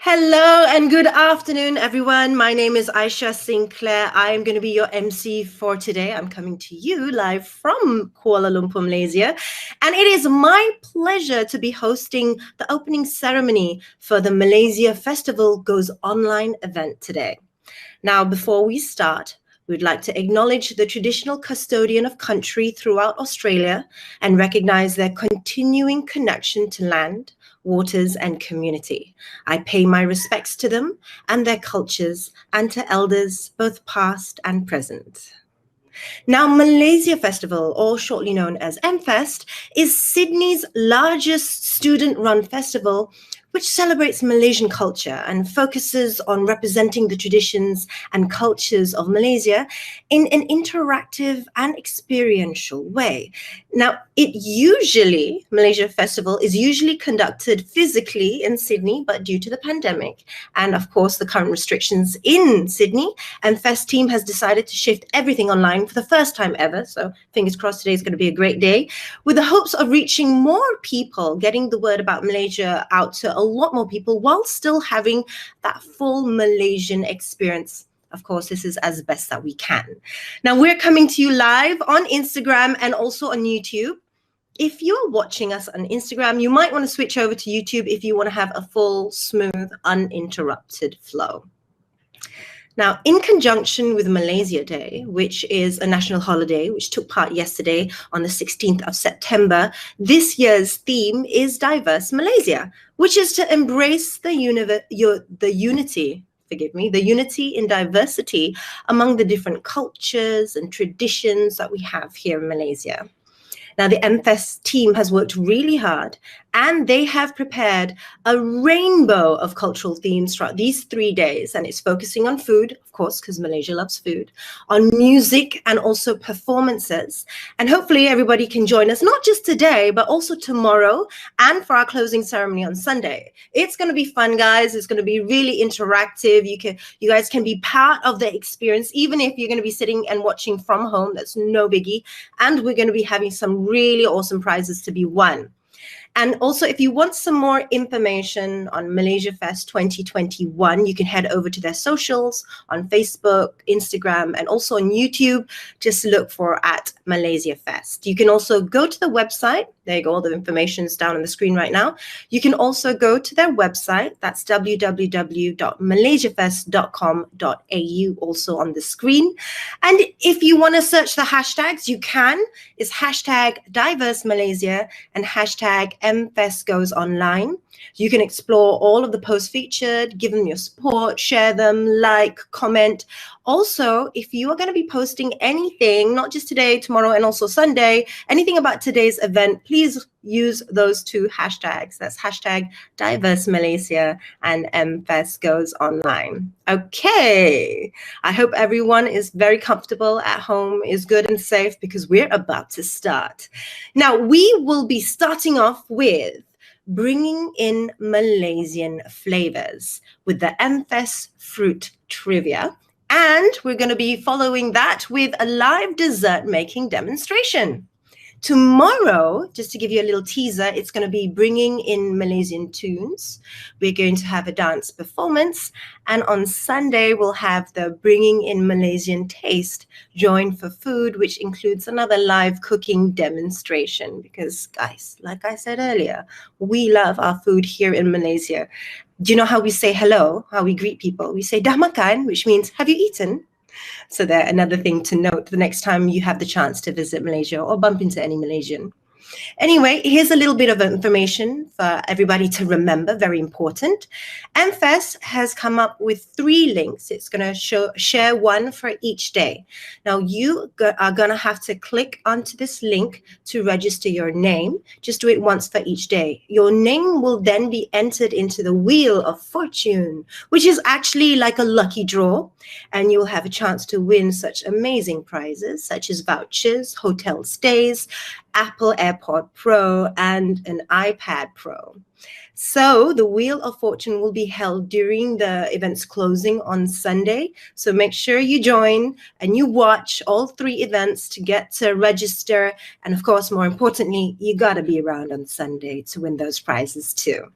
Hello and good afternoon, everyone. My name is Aisha Sinclair. I am going to be your MC for today. I'm coming to you live from Kuala Lumpur, Malaysia. And it is my pleasure to be hosting the opening ceremony for the Malaysia Festival Goes Online event today. Now, before we start, we'd like to acknowledge the traditional custodian of country throughout Australia and recognize their continuing connection to land, waters, and community. I pay my respects to them and their cultures and to elders, both past and present. Now, Malaysia Festival, or shortly known as MFest, is Sydney's largest student-run festival which celebrates Malaysian culture and focuses on representing the traditions and cultures of Malaysia in an interactive and experiential way. Now, Malaysia Festival is usually conducted physically in Sydney, but due to the pandemic and, of course, the current restrictions in Sydney, MFest team has decided to shift everything online for the first time ever. So fingers crossed today is going to be a great day, with the hopes of reaching more people, getting the word about Malaysia out to a lot more people while still having that full Malaysian experience. Of course, this is as best that we can. Now, we're coming to you live on Instagram and also on YouTube. If you're watching us on Instagram, you might want to switch over to YouTube if you want to have a full, smooth, uninterrupted flow. Now, in conjunction with Malaysia Day, which is a national holiday, which took part yesterday on the 16th of September, this year's theme is Diverse Malaysia, which is to embrace the unity in diversity among the different cultures and traditions that we have here in Malaysia. Now, the MFest team has worked really hard and they have prepared a rainbow of cultural themes throughout these 3 days. And it's focusing on food, of course, because Malaysia loves food, on music and also performances. And hopefully everybody can join us, not just today, but also tomorrow and for our closing ceremony on Sunday. It's going to be fun, guys. It's going to be really interactive. You guys can be part of the experience, even if you're going to be sitting and watching from home. That's no biggie. And we're going to be having some really awesome prizes to be won. And also, if you want some more information on Malaysia Fest 2021, you can head over to their socials on Facebook, Instagram, and also on YouTube. Just look for @Malaysia Fest. You can also go to the website. There you go. All the information is down on the screen right now. You can also go to their website. That's www.malaysiafest.com.au, also on the screen. And if you want to search the hashtags, you can. It's #DiverseMalaysia and #MFestGoesOnline. You can explore all of the posts featured, give them your support, share them, like, comment. Also, if you are going to be posting anything, not just today, tomorrow, and also Sunday, anything about today's event, please use those two hashtags. That's #DiverseMalaysia and MFestGoesOnline. Okay, I hope everyone is very comfortable at home, is good and safe, because we're about to start. Now, we will be starting off with bringing in Malaysian flavors with the MFest fruit trivia. And we're going to be following that with a live dessert making demonstration. Tomorrow, just to give you a little teaser, it's going to be bringing in Malaysian tunes. We're going to have a dance performance. And on Sunday, we'll have the bringing in Malaysian taste, join for food, which includes another live cooking demonstration. Because guys, like I said earlier, we love our food here in Malaysia. Do you know how we say hello, how we greet people? We say dah makan, which means have you eaten? So there, another thing to note the next time you have the chance to visit Malaysia or bump into any Malaysian. Anyway, here's a little bit of information for everybody to remember, very important. MFest has come up with 3 links. It's going to share one for each day. Now, you are going to have to click onto this link to register your name. Just do it once for each day. Your name will then be entered into the Wheel of Fortune, which is actually like a lucky draw. And you'll have a chance to win such amazing prizes, such as vouchers, hotel stays, Apple AirPod Pro, and an iPad Pro. So the Wheel of Fortune will be held during the event's closing on Sunday. So make sure you join and you watch all 3 events to get to register. And of course, more importantly, you got to be around on Sunday to win those prizes too.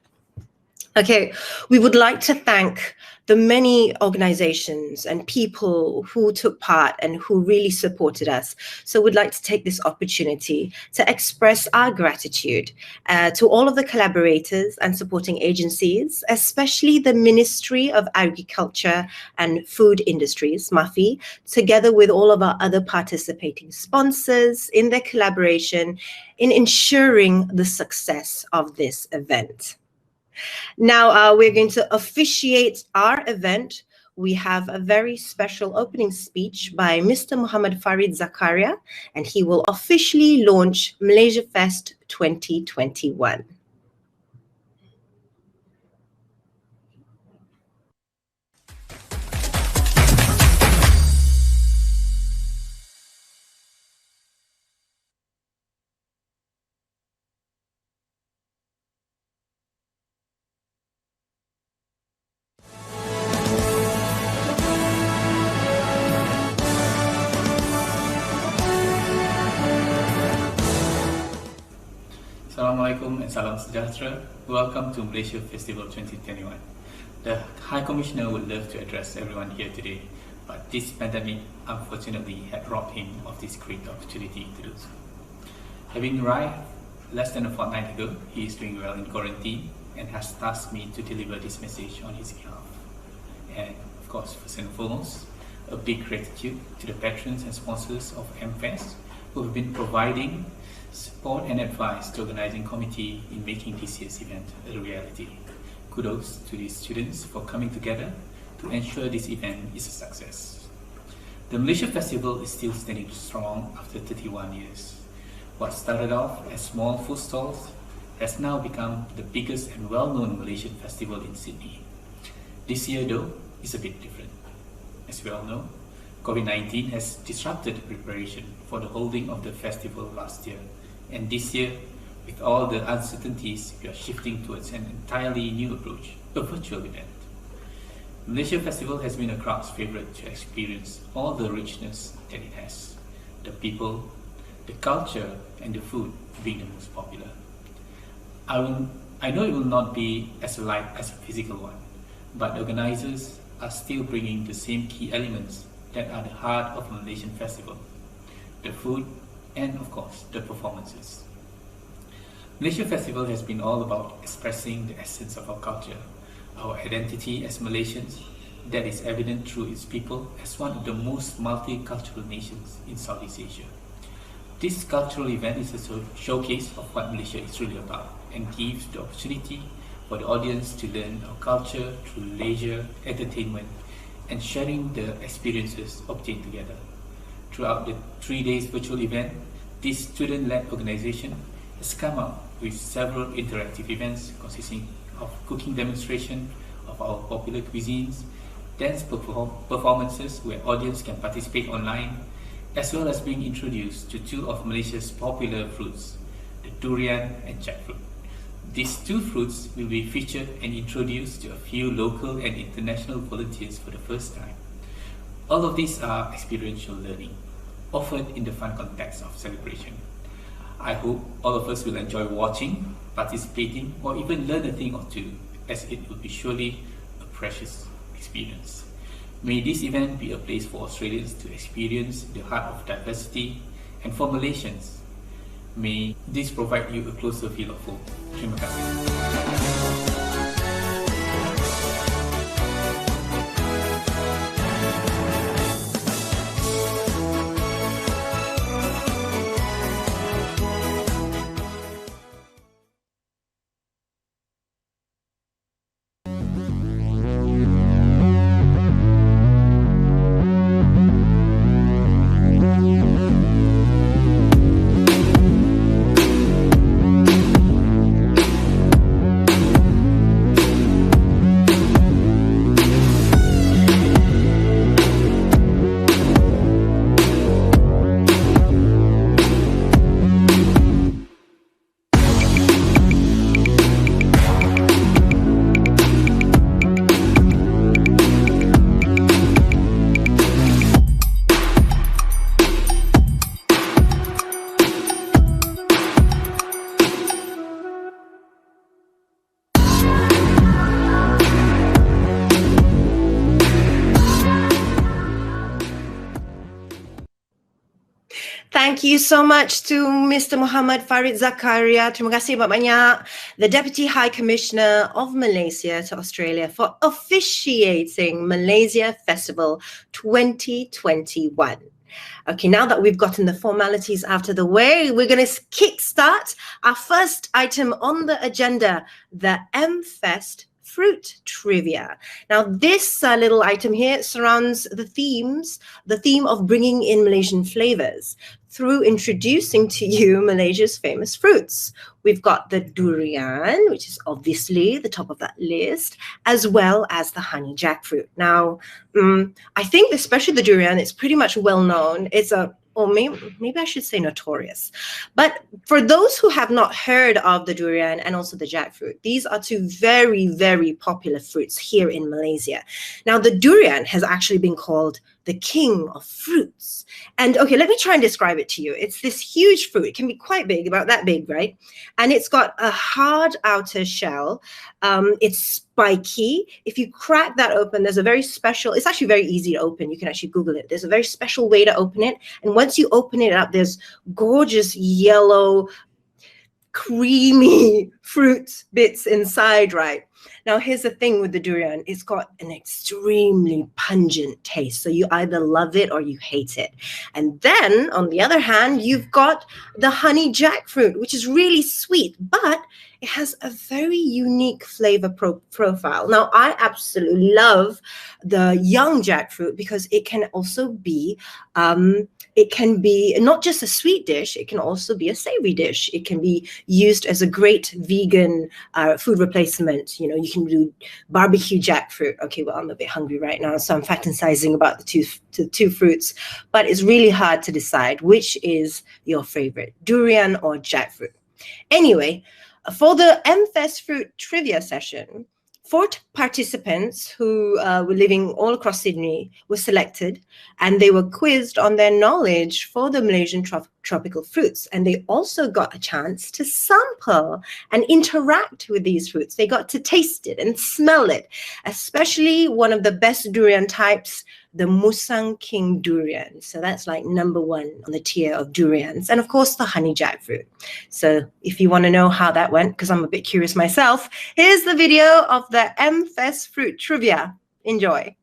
Okay, we would like to thank the many organizations and people who took part and who really supported us. So we'd like to take this opportunity to express our gratitude to all of the collaborators and supporting agencies, especially the Ministry of Agriculture and Food Industries, MAFI, together with all of our other participating sponsors in their collaboration in ensuring the success of this event. Now we're going to officiate our event. We have a very special opening speech by Mr. Muhammad Farid Zakaria, and he will officially launch Malaysia Fest 2021. Assalamualaikum and salam sejahtera. Welcome to Malaysia Festival 2021. The High Commissioner would love to address everyone here today, but this pandemic unfortunately had robbed him of this great opportunity to do so. Having arrived less than a fortnight ago, he is doing well in quarantine and has tasked me to deliver this message on his behalf. And of course, first and foremost, a big gratitude to the patrons and sponsors of MFest who have been providing support and advice to organizing committee in making this year's event a reality. Kudos to these students for coming together to ensure this event is a success. The Malaysia Festival is still standing strong after 31 years. What started off as small food stalls has now become the biggest and well-known Malaysian festival in Sydney. This year though is a bit different. As we all know, COVID-19 has disrupted the preparation for the holding of the festival last year. And this year, with all the uncertainties, we are shifting towards an entirely new approach, a virtual event. Malaysia Festival has been a crowd's favorite to experience all the richness that it has. The people, the culture, and the food being the most popular. I know it will not be as live as a physical one, but organizers are still bringing the same key elements that are the heart of a Malaysian festival: the food, and of course, the performances. Malaysia Festival has been all about expressing the essence of our culture, our identity as Malaysians, that is evident through its people as one of the most multicultural nations in Southeast Asia. This cultural event is a showcase of what Malaysia is really about and gives the opportunity for the audience to learn our culture through leisure, entertainment, and sharing the experiences obtained together. Throughout the 3 days virtual event, this student-led organization has come up with several interactive events consisting of cooking demonstration of our popular cuisines, dance performances where audience can participate online, as well as being introduced to two of Malaysia's popular fruits, the durian and jackfruit. These two fruits will be featured and introduced to a few local and international volunteers for the first time. All of these are experiential learning, offered in the fun context of celebration. I hope all of us will enjoy watching, participating, or even learn a thing or two, as it will be surely a precious experience. May this event be a place for Australians to experience the heart of diversity, and for Malaysians, may this provide you a closer feel of home. Terima kasih. Thank you so much to Mr. Muhammad Farid Zakaria. Terima kasih banyak, the Deputy High Commissioner of Malaysia to Australia, for officiating Malaysia Festival 2021. Okay, now that we've gotten the formalities out of the way, we're going to kickstart our first item on the agenda, the M-Fest Fruit Trivia. Now, this little item here surrounds the theme of bringing in Malaysian flavors through introducing to you Malaysia's famous fruits. We've got the durian, which is obviously the top of that list, as well as the honey jackfruit. Now, I think especially the durian, it's pretty much well known. It's or maybe I should say notorious. But for those who have not heard of the durian and also the jackfruit, these are two very, very popular fruits here in Malaysia. Now, the durian has actually been called the king of fruits. And okay, let me try and describe it to you. It's this huge fruit. It can be quite big, about that big, right? And it's got a hard outer shell. It's spiky. If you crack that open, there's a very special, it's actually very easy to open. You can actually Google it. There's a very special way to open it. And once you open it up, there's gorgeous yellow, creamy fruit bits inside, right? Now, here's the thing with the durian. It's got an extremely pungent taste. So you either love it or you hate it. And then, on the other hand, you've got the honey jackfruit, which is really sweet, but it has a very unique flavor profile. Now, I absolutely love the young jackfruit because it can also be not just a sweet dish, it can also be a savory dish. It can be used as a great vegan food replacement. You know, you can do barbecue jackfruit. Okay, well, I'm a bit hungry right now, so I'm fantasizing about the two fruits. But it's really hard to decide which is your favorite, durian or jackfruit. Anyway, for the M-Fest Fruit Trivia session, 4 participants who were living all across Sydney were selected, and they were quizzed on their knowledge for the Malaysian tropical fruits. And they also got a chance to sample and interact with these fruits. They got to taste it and smell it, especially one of the best durian types, the Musang King durian. So that's like number 1 on the tier of durians. And of course, the honey jackfruit. So if you want to know how that went, because I'm a bit curious myself, here's the video of the M-Fest Fruit Trivia. Enjoy.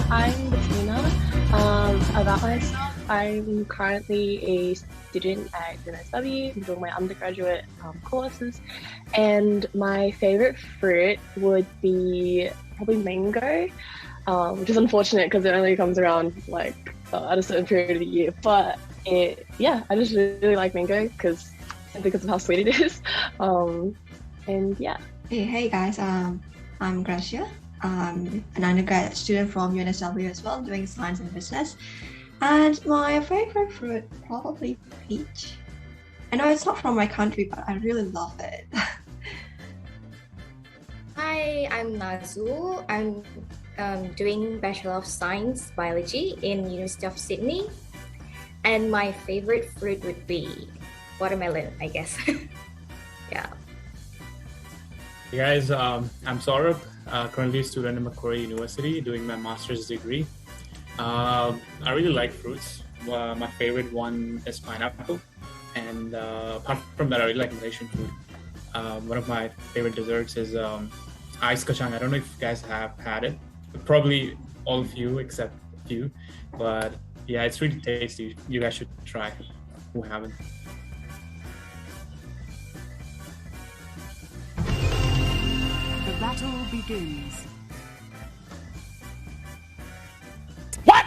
I'm Bettina. About myself, I'm currently a student at UNSW. I'm doing my undergraduate courses, and my favorite fruit would be probably mango, which is unfortunate because it only comes around like at a certain period of the year. But I just really like mango because of how sweet it is. And yeah. Hey guys, I'm Gracia. I'm an undergraduate student from UNSW as well, doing science and business. And my favorite fruit, probably peach. I know it's not from my country, but I really love it. Hi, I'm Nazu. I'm doing Bachelor of Science Biology in University of Sydney. And my favorite fruit would be watermelon, I guess. Yeah. Hey guys, I'm Saurabh, currently a student at Macquarie University doing my master's degree. I really like fruits. My favorite one is pineapple, and apart from that, I really like Malaysian food. One of my favorite desserts is ice kacang. I don't know if you guys have had it. Probably all of you except a few, but yeah, it's really tasty. You guys should try who haven't. The battle begins. What?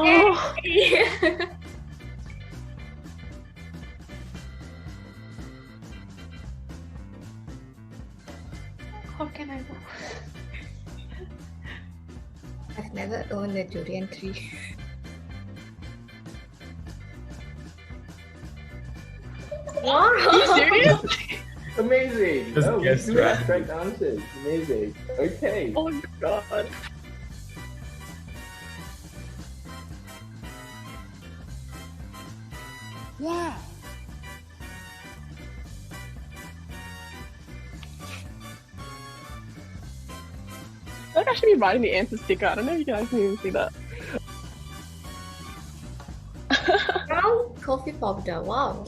Oh. How can I know? I've never owned a durian tree. Are you serious? Amazing! Just Oh, we guess do have randomly. correct answers. Amazing. Okay. Oh my god. Wow. I think I should be writing the answer sticker. I don't know if you guys can even see that. Brown coffee powder. Wow.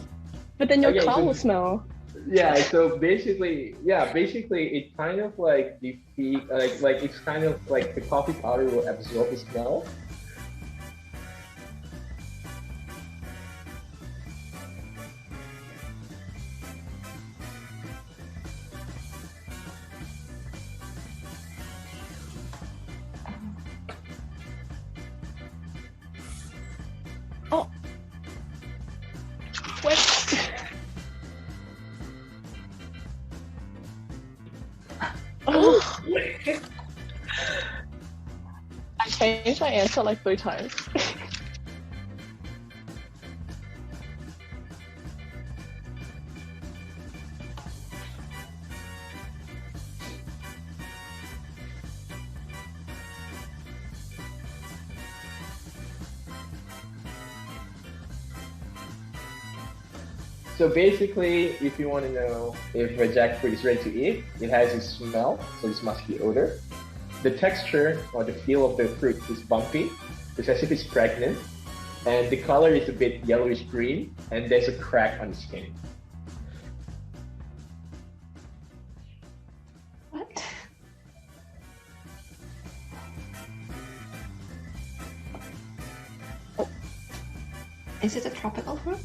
But then your Okay, car so- will smell. Yeah, so basically it kind of like defeat, like it's kind of like the coffee powder will absorb the smell. Oh. Wait. Oh. I changed my answer like 3 times. So basically, if you want to know if a jackfruit is ready to eat, it has a smell, so this musky odor. The texture or the feel of the fruit is bumpy, it's as if it's pregnant, and the color is a bit yellowish green, and there's a crack on the skin. What? Is it a tropical fruit?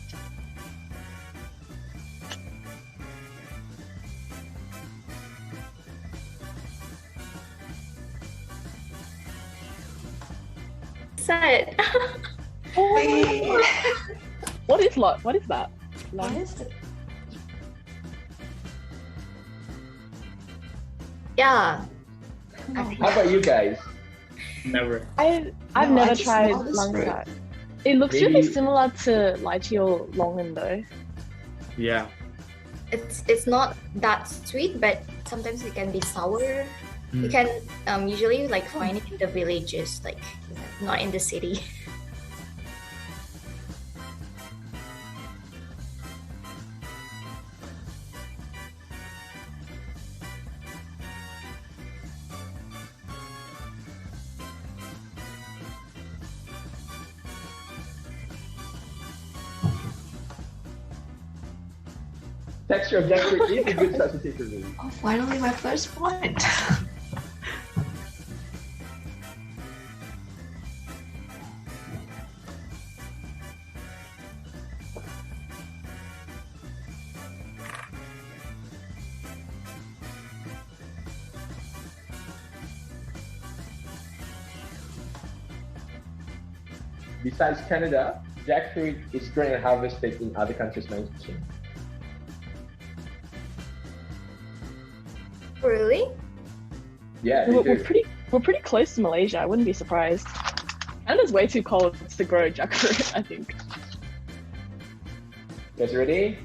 Sad. Wait. What is that? What is it? Yeah. No. How about you guys? Never. I've No, I never just tried smell this fruit. langsat. It looks really Maybe- similar to lychee or longan though. Yeah. It's not that sweet, but sometimes it can be sour. You Mm. can usually like find it in the villages, like not in the city. Texture of jackfruit is a good substitute for me. Oh, finally my first point. Besides Canada, jackfruit is grown and harvested in other countries mentioned. Really? Yeah, We're, they we're do. pretty close to Malaysia. I wouldn't be surprised. Canada's way too cold to grow jackfruit, I think. Guys ready?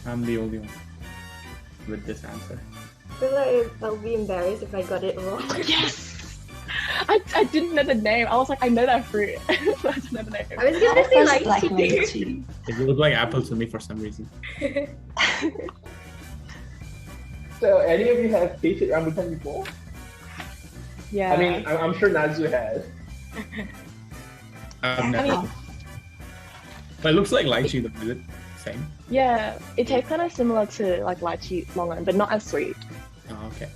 I'm the only one with this answer. I feel like I'll be embarrassed if I got it wrong. Yes! I didn't know the name. I was like, I know that fruit. But I didn't know the name. I was gonna say First black lychee. lychee. It looked like apple to me for some reason. So, any of you have tasted rambutan before? Yeah. I mean, I'm sure Nazu has. I've I never. know. But it looks like lychee though, is it? Same? yeah, it tastes kind of similar to like lychee longan, but not as sweet. Oh, okay.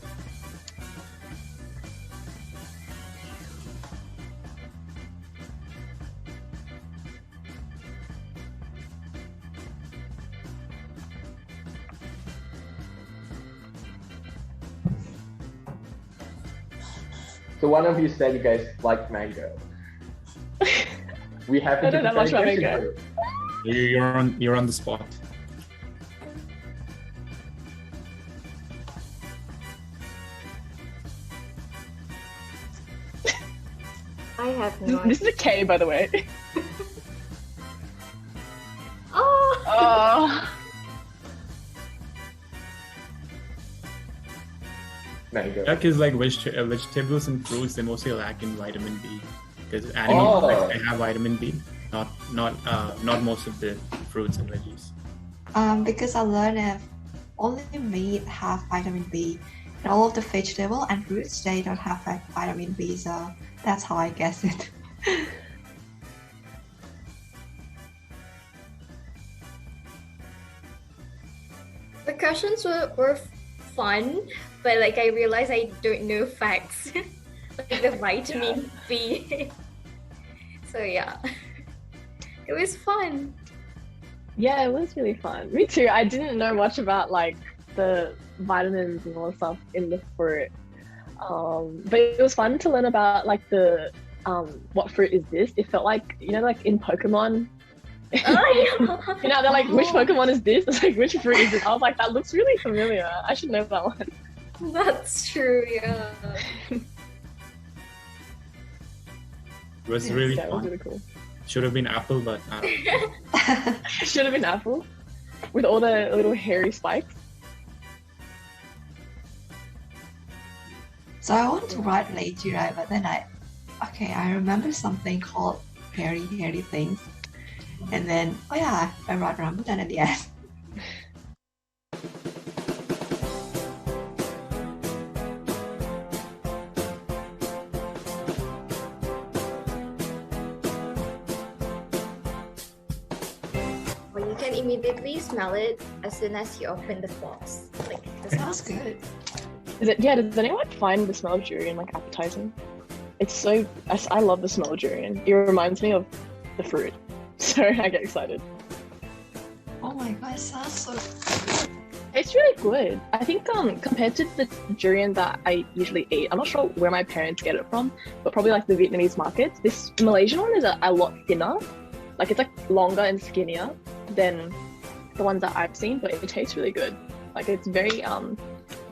So one of you said you guys like mango. We have I to don't know much about mango. You're on the spot. I have no This is idea. a K, by the way. Oh! Oh. Mango. Yeah, because like vegetables and fruits, they mostly lack in vitamin B. Because animals like, they have vitamin B, not most of the fruits and veggies. Because I learned that only meat have vitamin B, and all of the vegetable and fruits they don't have vitamin B. So that's how I guess it. The questions were fun, but like I realized I don't know facts. Like the vitamin B. So yeah. It was fun. Yeah, it was really fun. Me too. I didn't know much about like the vitamins and all the stuff in the fruit. But it was fun to learn about like the what fruit is this? It felt like, you know, like in Pokemon. Oh, You know, they're like, which Pokemon is this? It's like, which fruit is it? I was like, that looks really familiar. I should know that one. that's true, yeah. It was really Yeah, it was fun. really cool. Should have been apple, but I don't know. Should have been apple with all the little hairy spikes. So I want to write lychee, right? But then I remember something called hairy things. And then, oh yeah, I wrote rambutan at the end. Well, you can immediately smell it as soon as you open the box. Like the smell. Sounds good. Is it? Yeah. Does anyone find the smell of durian like appetizing? It's so. I love the smell of durian. It reminds me of the fruit, so I get excited. Oh my god, it sounds so It's really good. I think compared to the durian that I usually eat, I'm not sure where my parents get it from, but probably like the Vietnamese markets. This Malaysian one is a lot thinner. Like it's like longer and skinnier than the ones that I've seen, but it tastes really good. Like it's very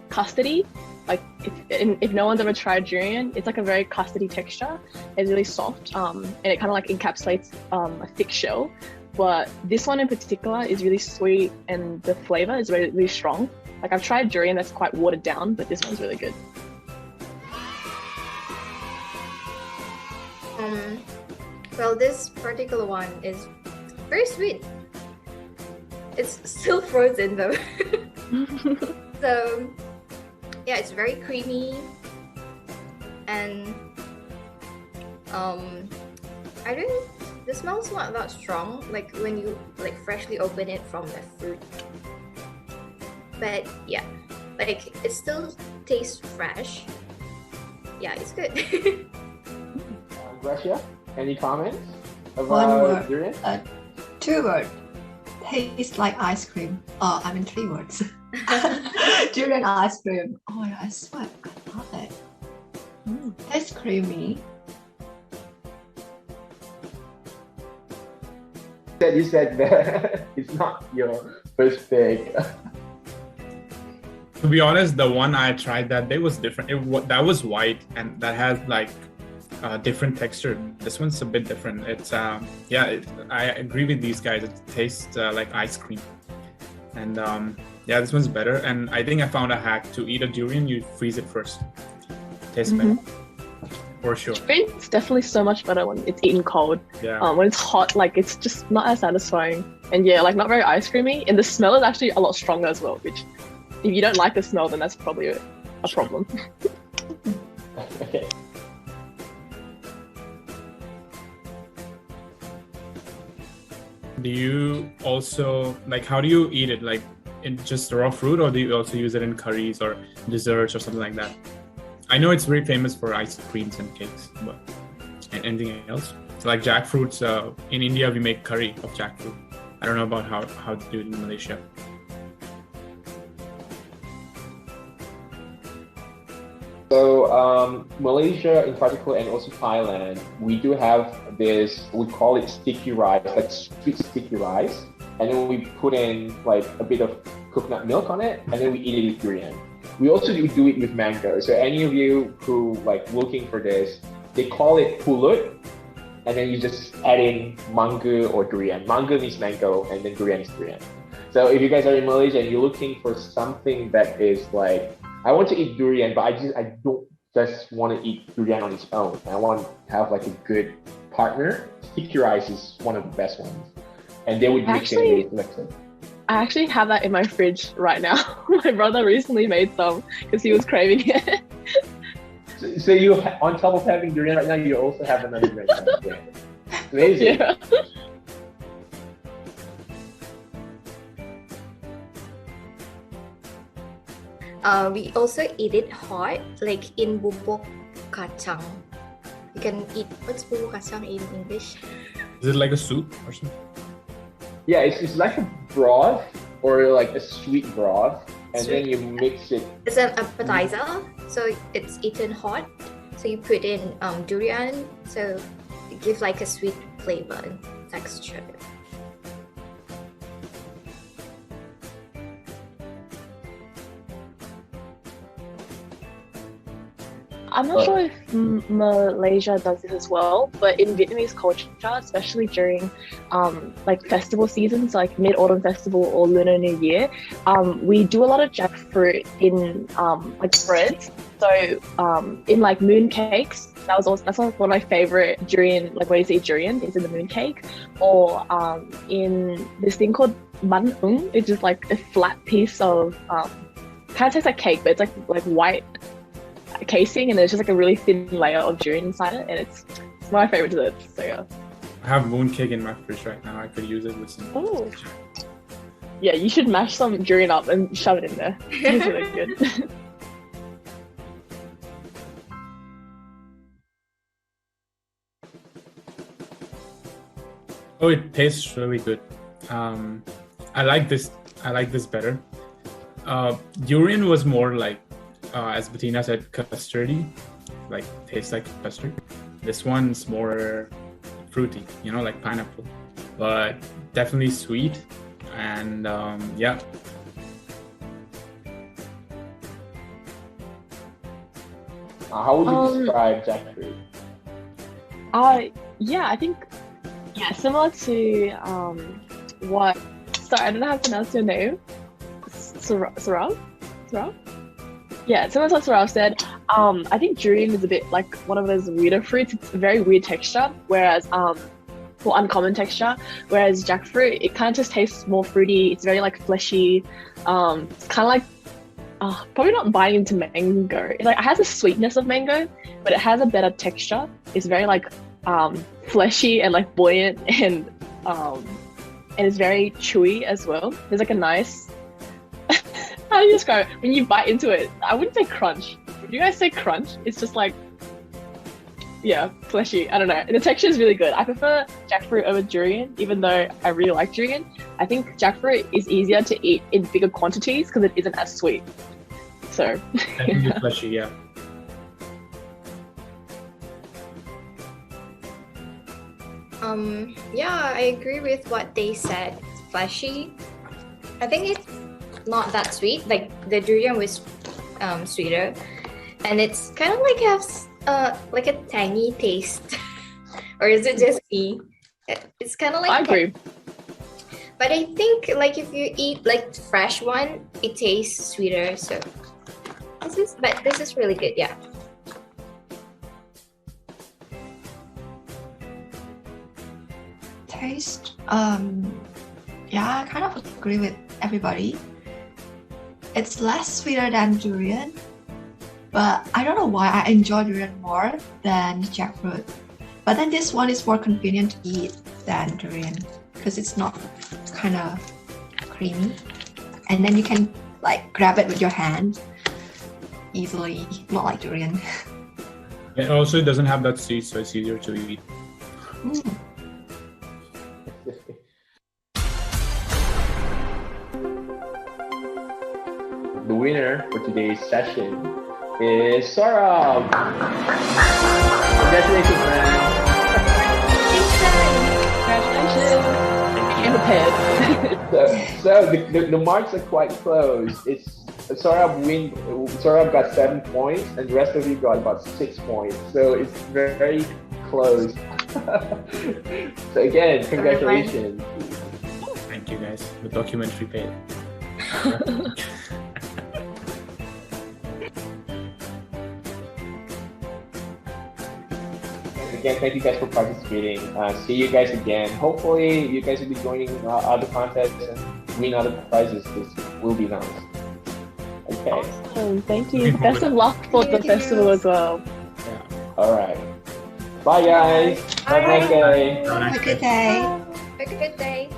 custardy. Like if no one's ever tried durian, it's like a very custardy texture. It's really soft, and it kind of like encapsulates a thick shell. But this one in particular is really sweet, and the flavor is really, really strong. Like I've tried durian that's quite watered down, but this one's really good. Well, this particular one is very sweet. It's still frozen though. So yeah, it's very creamy, and I don't. The smell's not that strong. Like when you like freshly open it from the fruit. But yeah, like it still tastes fresh. Yeah, it's good. Gracia, any comments One about word. durian? 2 words. Tastes like ice cream. Oh, I mean 3 words. Durian ice cream. Oh my god, I swear, I love it. Tastes creamy. You said that it's not your first pick. To be honest, the one I tried that day was different. That was white and that has like different texture. This one's a bit different. It's I agree with these guys. It tastes like ice cream, and yeah, this one's better. And I think I found a hack to eat a durian. You freeze it first. Tastes better, for sure. It's definitely so much better when it's eaten cold. Yeah. When it's hot, like it's just not as satisfying. And yeah, like not very ice creamy. And the smell is actually a lot stronger as well, which if you don't like the smell, then that's probably a problem. Okay. Do you also like? How do you eat it? Like in just raw fruit, or do you also use it in curries or desserts or something like that? I know it's very famous for ice creams and cakes, but and anything else? So like jackfruits. In India, we make curry of jackfruit. I don't know about how to do it in So Malaysia in particular and also Thailand, we do have this, we call it sticky rice, like sweet sticky rice. And then we put in like a bit of coconut milk on it, and then we eat it with durian. We also do it with mango. So any of you who like looking for this, they call it pulut, and then you just add in mangga or durian. Mangga means mango, and then durian is durian. So if you guys are in Malaysia and you're looking for something that is like, I want to eat durian, but I don't just want to eat durian on its own. I want to have like a good partner. Sticky rice is one of the best ones, and they would mix it with I actually have that in my fridge right now. My brother recently made some because he was craving it. So you, on top of having durian right now, you also have another drink. Yeah. Amazing. Yeah. We also eat it hot, like in bubuk kacang. You can eat, what's bubuk kacang in English? Is it like a soup or something? Yeah, it's like a broth or like a sweet broth, and then you mix it. It's an appetizer, so it's eaten hot. So you put in durian, so it gives like a sweet flavor and texture. I'm not sure if Malaysia does this as well, but in Vietnamese culture, especially during like festival seasons, like Mid-Autumn Festival or Lunar New Year, we do a lot of jackfruit in like breads. So in like moon cakes, that's one of my favorite durian, like when you say durian, is in the moon cake, or in this thing called man ung. It's just like a flat piece of kind of tastes like cake, but it's like white casing, and there's just like a really thin layer of durian inside it, and it's my favorite dessert. So yeah, I have mooncake in my fridge right now. I could use it with some. Oh, yeah, you should mash some durian up and shove it in there. It's really good. Oh, it tastes really good. I like this better. Durian was more like, as Bettina said, custardy, like tastes like custard. This one's more fruity, like pineapple, but definitely sweet. And yeah. How would you describe jackfruit? Yeah, I think similar to what. Sorry, I don't know how to pronounce your name. Sarab? Yeah, similar to what Sarab said, I think durian is a bit like one of those weirder fruits. It's a very weird texture, whereas uncommon texture. Whereas jackfruit, it kind of just tastes more fruity. It's very like fleshy. It's kind of like probably not biting into mango. It has a sweetness of mango, but it has a better texture. It's very like fleshy and like buoyant, and it's very chewy as well. There's like a nice how do you describe it? When you bite into it, I wouldn't say crunch. Would you guys say crunch? It's just like, yeah, fleshy. I don't know. The texture is really good. I prefer jackfruit over durian, even though I really like durian. I think jackfruit is easier to eat in bigger quantities because it isn't as sweet. So, definitely fleshy, yeah. Yeah, I agree with what they said. It's fleshy. I think it's not that sweet. Like the durian was sweeter, and it's kind of like has like a tangy taste. Or is it just me? It's kind of like I agree. But I think like if you eat like fresh one, it tastes sweeter. So this is really good. Yeah. Taste, yeah, I kind of agree with everybody. It's less sweeter than durian, but I don't know why I enjoy durian more than jackfruit. But then this one is more convenient to eat than durian because it's not kind of creamy, and then you can like grab it with your hand easily, not like durian. It also doesn't have that seed, so it's easier to eat. The winner for today's session is Saurabh. Congratulations, man. Congratulations. So the marks are quite close. It's Saurabh got 7 points, and the rest of you got about 6 points. So it's very close. So again, congratulations. Thank you guys. The documentary paid. Again, thank you guys for participating. See you guys again. Hopefully, you guys will be joining other contests and win other prizes. This will be nice. Okay. Awesome. Thank you. Best of luck for the festival as well. Yeah. All right. Bye, guys. Have a nice day. Have a good day. Have a good day.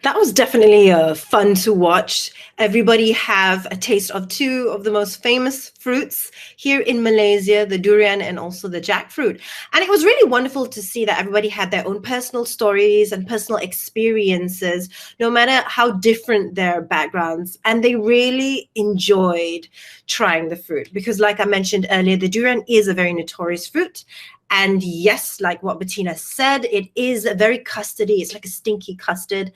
That was definitely fun to watch. Everybody have a taste of two of the most famous fruits here in Malaysia, the durian and also the jackfruit. And it was really wonderful to see that everybody had their own personal stories and personal experiences, no matter how different their backgrounds. And they really enjoyed trying the fruit because, like I mentioned earlier, the durian is a very notorious fruit. And yes, like what Bettina said, it is a very custardy. It's like a stinky custard.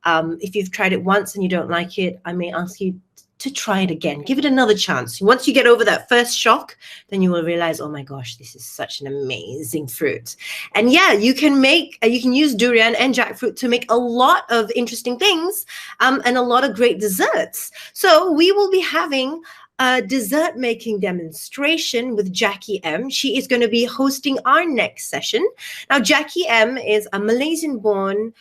If you've tried it once and you don't like it, I may ask you to try it again. Give it another chance. Once you get over that first shock, then you will realize, oh my gosh, this is such an amazing fruit. And yeah, you can use durian and jackfruit to make a lot of interesting things and a lot of great desserts. So we will be having a dessert making demonstration with Jackie M. She is going to be hosting our next session. Now, Jackie M is a Malaysian-born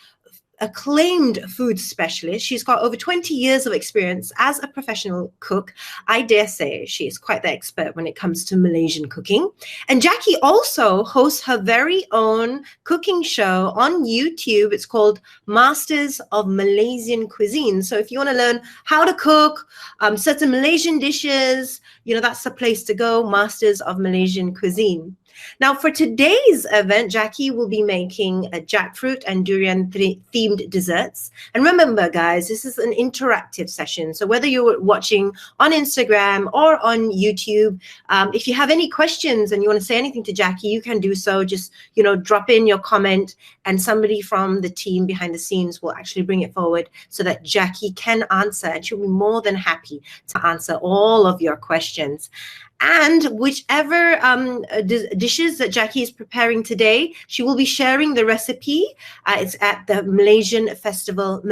acclaimed food specialist. She's got over 20 years of experience as a professional cook. I dare say she is quite the expert when it comes to Malaysian cooking. And Jackie also hosts her very own cooking show on YouTube. It's called Masters of Malaysian Cuisine. So if you want to learn how to cook certain Malaysian dishes, that's the place to go, Masters of Malaysian Cuisine. Now, for today's event, Jackie will be making a jackfruit and durian themed desserts. And remember, guys, this is an interactive session. So whether you're watching on Instagram or on YouTube, if you have any questions and you want to say anything to Jackie, you can do so. Just, drop in your comment and somebody from the team behind the scenes will actually bring it forward so that Jackie can answer. And she'll be more than happy to answer all of your questions. And whichever dishes that Jackie is preparing today, she will be sharing the recipe. It's at the Malaysia Festival's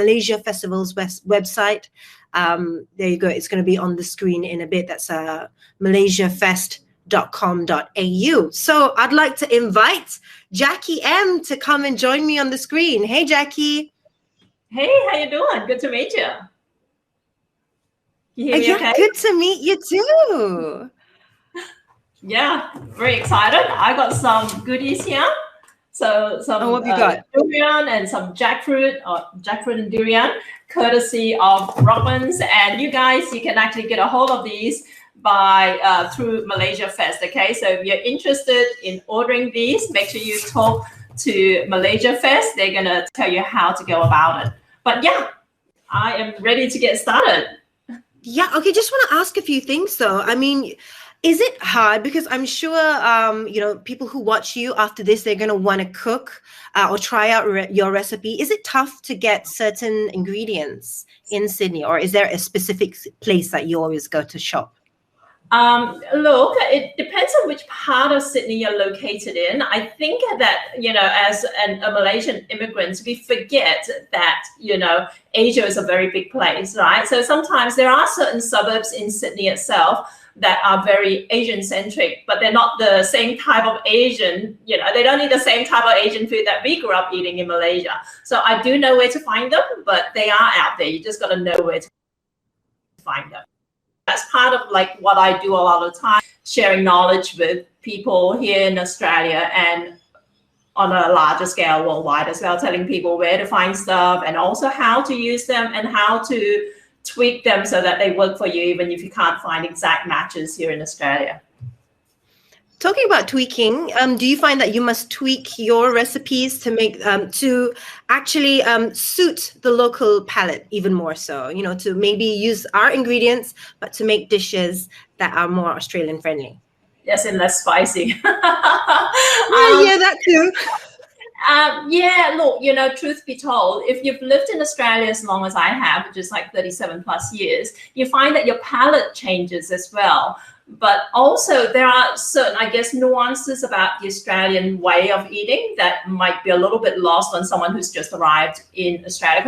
website. There you go. It's going to be on the screen in a bit. That's malaysiafest.com.au. So I'd like to invite Jackie M to come and join me on the screen. Hey, Jackie. Hey, how you doing? Good to meet you. You hear me okay? Good to meet you too. Yeah, very excited. I got some goodies here. So some what have you got? Durian and some jackfruit and durian, courtesy of Robin's. And you guys, you can actually get a hold of these by through Malaysia Fest. Okay, so if you're interested in ordering these, make sure you talk to Malaysia Fest. They're gonna tell you how to go about it. But yeah, I am ready to get started. Yeah. Okay. Just want to ask a few things though. I mean, is it hard? Because I'm sure, people who watch you after this, they're going to want to cook or try out your recipe. Is it tough to get certain ingredients in Sydney, or is there a specific place that you always go to shop? Look, it depends on which part of Sydney you're located in. I think that, as a Malaysian immigrant, we forget that, Asia is a very big place, right? So sometimes there are certain suburbs in Sydney itself that are very Asian centric, but they're not the same type of Asian, they don't eat the same type of Asian food that we grew up eating in Malaysia. So I do know where to find them, but they are out there. You just got to know where to find them. That's part of what I do a lot of the time, sharing knowledge with people here in Australia and on a larger scale worldwide as well, telling people where to find stuff and also how to use them and how to tweak them so that they work for you, even if you can't find exact matches here in Australia. Talking about tweaking, do you find that you must tweak your recipes to make to actually suit the local palate even more so? You know, to maybe use our ingredients, but to make dishes that are more Australian friendly. Yes, and less spicy. Yeah, that too. Yeah, look, you know, truth be told, if you've lived in Australia as long as I have, which is like 37 plus years, you find that your palate changes as well. But also there are certain, I guess, nuances about the Australian way of eating that might be a little bit lost on someone who's just arrived in Australia.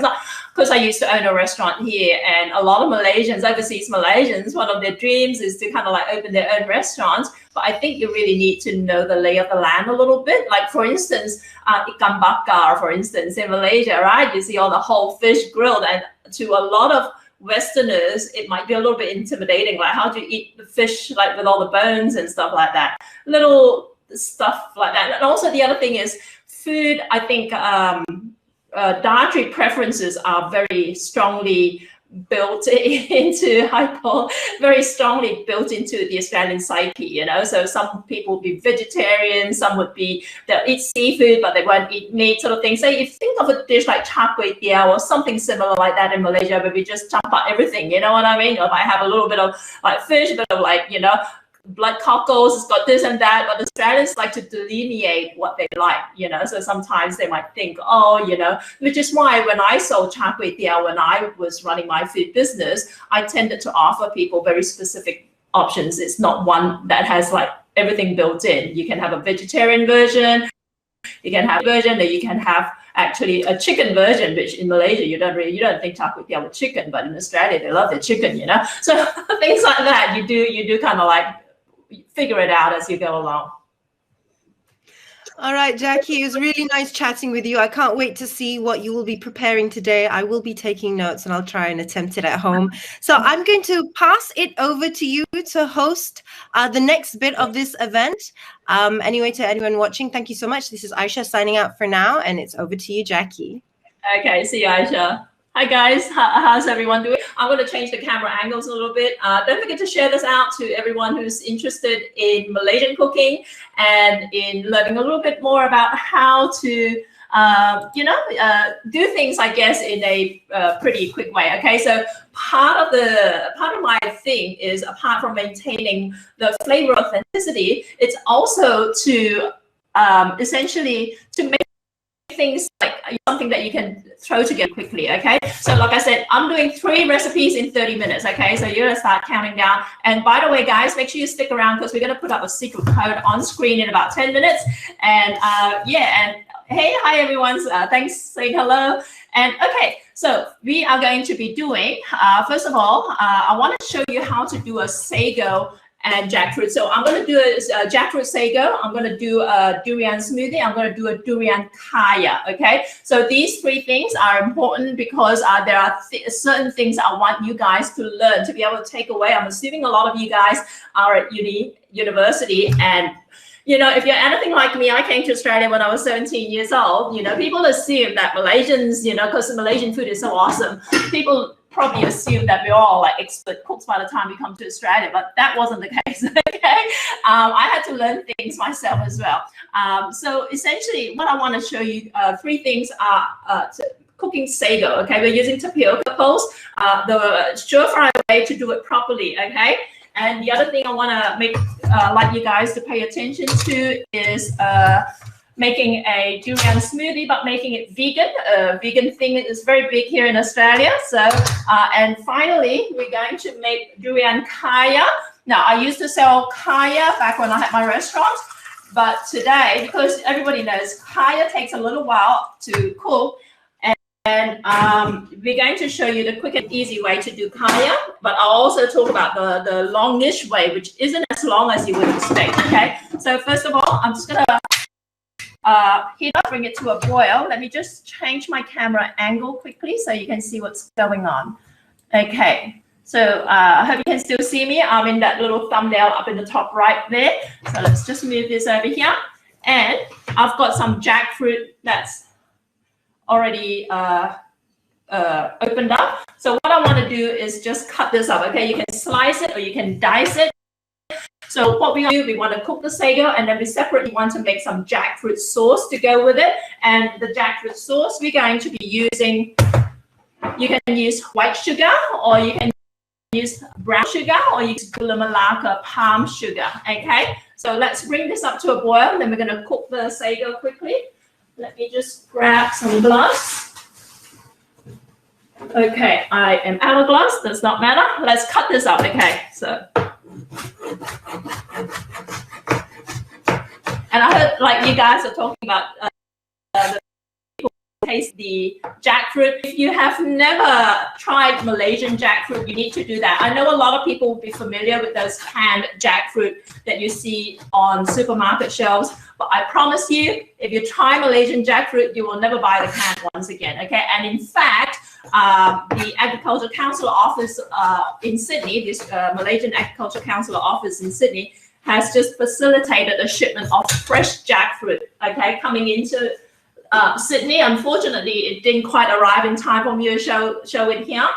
Because I used to own a restaurant here, and a lot of Malaysians, overseas Malaysians, one of their dreams is to kind of like open their own restaurants. But I think you really need to know the lay of the land a little bit. Like, for instance, ikan bakar, for instance, in Malaysia, right? You see all the whole fish grilled, and to a lot of Westerners, it might be a little bit intimidating. Like, how do you eat the fish like with all the bones and stuff like that? Little stuff like that. And also the other thing is food. I think dietary preferences are very strongly built into very strongly built into the Australian psyche, you know. So some people would be vegetarian, some would be, they'll eat seafood but they won't eat meat, sort of thing. So if you think of a dish like char kway teow or something similar like that in Malaysia, where we just jump out everything, you know what I mean? Or if I have a little bit of like fish, a bit of like, you know, blood cockles, it's got this and that, but Australians like to delineate what they like, you know. So sometimes they might think, oh, you know, which is why when I sold char kway teow, when I was running my food business, I tended to offer people very specific options. It's not one that has like everything built in. You can have a vegetarian version, you can have a version that you can have actually a chicken version, which in Malaysia you don't think char kway teow with chicken, but in Australia they love their chicken, you know. So things like that, you do kind of like figure it out as you go along. All right, Jackie, it was really nice chatting with you. I can't wait to see what you will be preparing today. I will be taking notes and I'll try and attempt it at home. So I'm going to pass it over to you to host the next bit of this event. Anyway, to anyone watching, thank you so much. This is Aisha signing out for now, and it's over to you, Jackie. Okay, see you, Aisha. Hi guys, how's everyone doing? I'm going to change the camera angles a little bit. Don't forget to share this out to everyone who's interested in Malaysian cooking and in learning a little bit more about how to, do things, I guess, in a pretty quick way. Okay, so part of my thing is, apart from maintaining the flavor authenticity, it's also to essentially to make things like something that you can throw together quickly. Okay, so like I said, I'm doing 3 recipes in 30 minutes. Okay, so you're gonna start counting down. And by the way, guys, make sure you stick around because we're gonna put up a secret code on screen in about 10 minutes. And hey, hi everyone, thanks for saying hello. And okay, so we are going to be doing first of all, I want to show you how to do a sago and jackfruit. So I'm going to do a jackfruit sago. I'm going to do a durian smoothie. I'm going to do a durian kaya. Okay. So these 3 things are important because there are certain things I want you guys to learn, to be able to take away. I'm assuming a lot of you guys are at university, and you know, if you're anything like me, I came to Australia when I was 17 years old. You know, people assume that Malaysians, you know, because Malaysian food is so awesome, people probably assume that we're all like expert cooks by the time we come to Australia, but that wasn't the case. Okay, I had to learn things myself as well. So essentially, what I want to show you, 3 things are cooking sago. Okay, we're using tapioca pearls, the surefire way to do it properly. Okay, and the other thing I want to make like you guys to pay attention to is making a durian smoothie, but making it vegan. Vegan thing is very big here in Australia. So, and finally, we're going to make durian kaya. Now, I used to sell kaya back when I had my restaurant, but today, because everybody knows kaya takes a little while to cook, and we're going to show you the quick and easy way to do kaya, but I'll also talk about the longish way, which isn't as long as you would expect. Okay, so first of all, I'm just gonna heat up, bring it to a boil. Let me just change my camera angle quickly so you can see what's going on. Okay, so I hope you can still see me. I'm in that little thumbnail up in the top right there. So let's just move this over here. And I've got some jackfruit that's already opened up. So what I want to do is just cut this up. Okay, you can slice it or you can dice it. So what we do, we want to cook the sago, and then we separately want to make some jackfruit sauce to go with it. And the jackfruit sauce we're going to be using, you can use white sugar, or you can use brown sugar, or use Gula Melaka palm sugar. Okay, so let's bring this up to a boil, and then we're going to cook the sago quickly. Let me just grab some glass. Okay, I am out of glass, does not matter. Let's cut this up. Okay, so. And I heard like you guys are talking about the people taste the jackfruit. If you have never tried Malaysian jackfruit, you need to do that. I know a lot of people will be familiar with those canned jackfruit that you see on supermarket shelves, but I promise you, if you try Malaysian jackfruit, you will never buy the canned ones again. Okay, and in fact, the Agriculture Council Office in Sydney, this Malaysian Agriculture Council Office in Sydney, has just facilitated a shipment of fresh jackfruit, okay, coming into Sydney. Unfortunately, it didn't quite arrive in time for me to show it here.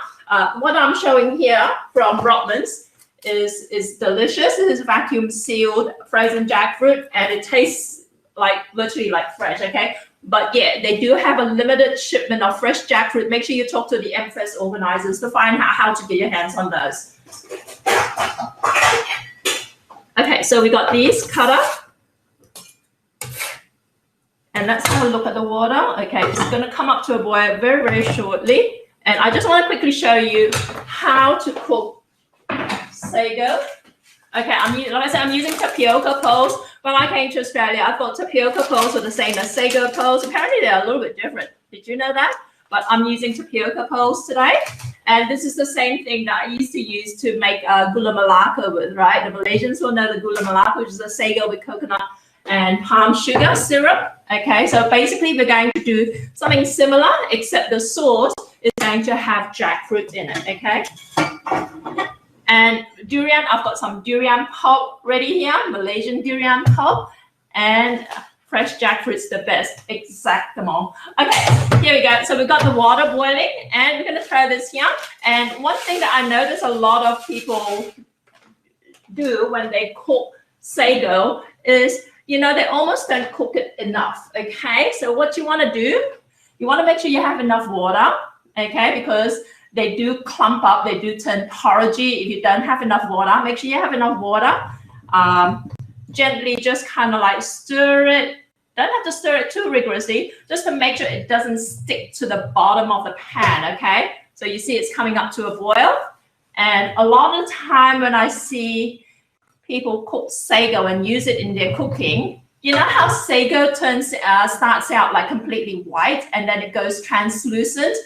What I'm showing here from Broadlands is delicious. It is vacuum sealed frozen jackfruit, and it tastes like literally like fresh, okay? But yeah, they do have a limited shipment of fresh jackfruit. Make sure you talk to the MFest organizers to find out how to get your hands on those. Okay, so we got these cut up. And let's have a look at the water. Okay, it's going to come up to a boil very, very shortly. And I just want to quickly show you how to cook sago. Okay, like I said, I'm using tapioca pearls. When I came to Australia, I thought tapioca pearls were the same as sago pearls. Apparently, they're a little bit different. Did you know that? But I'm using tapioca pearls today. And this is the same thing that I used to use to make Gula Melaka with, right? The Malaysians will know the Gula Melaka, which is a sago with coconut and palm sugar syrup. Okay, so basically we're going to do something similar, except the sauce is going to have jackfruit in it, okay? And durian, I've got some durian pulp ready here, Malaysian durian pulp, and fresh jackfruit's the best, exactement. Okay, here we go. So we've got the water boiling, and we're going to throw this here. And one thing that I notice a lot of people do when they cook sago is, you know, they almost don't cook it enough, okay? So what you want to do, you want to make sure you have enough water, okay? Because they do clump up, they do turn porridgey if you don't have enough water. Make sure you have enough water. Gently just kind of like stir it. Don't have to stir it too rigorously, just to make sure it doesn't stick to the bottom of the pan, okay? So you see it's coming up to a boil. And a lot of the time when I see people cook sago and use it in their cooking, you know how sago starts out like completely white and then it goes translucent?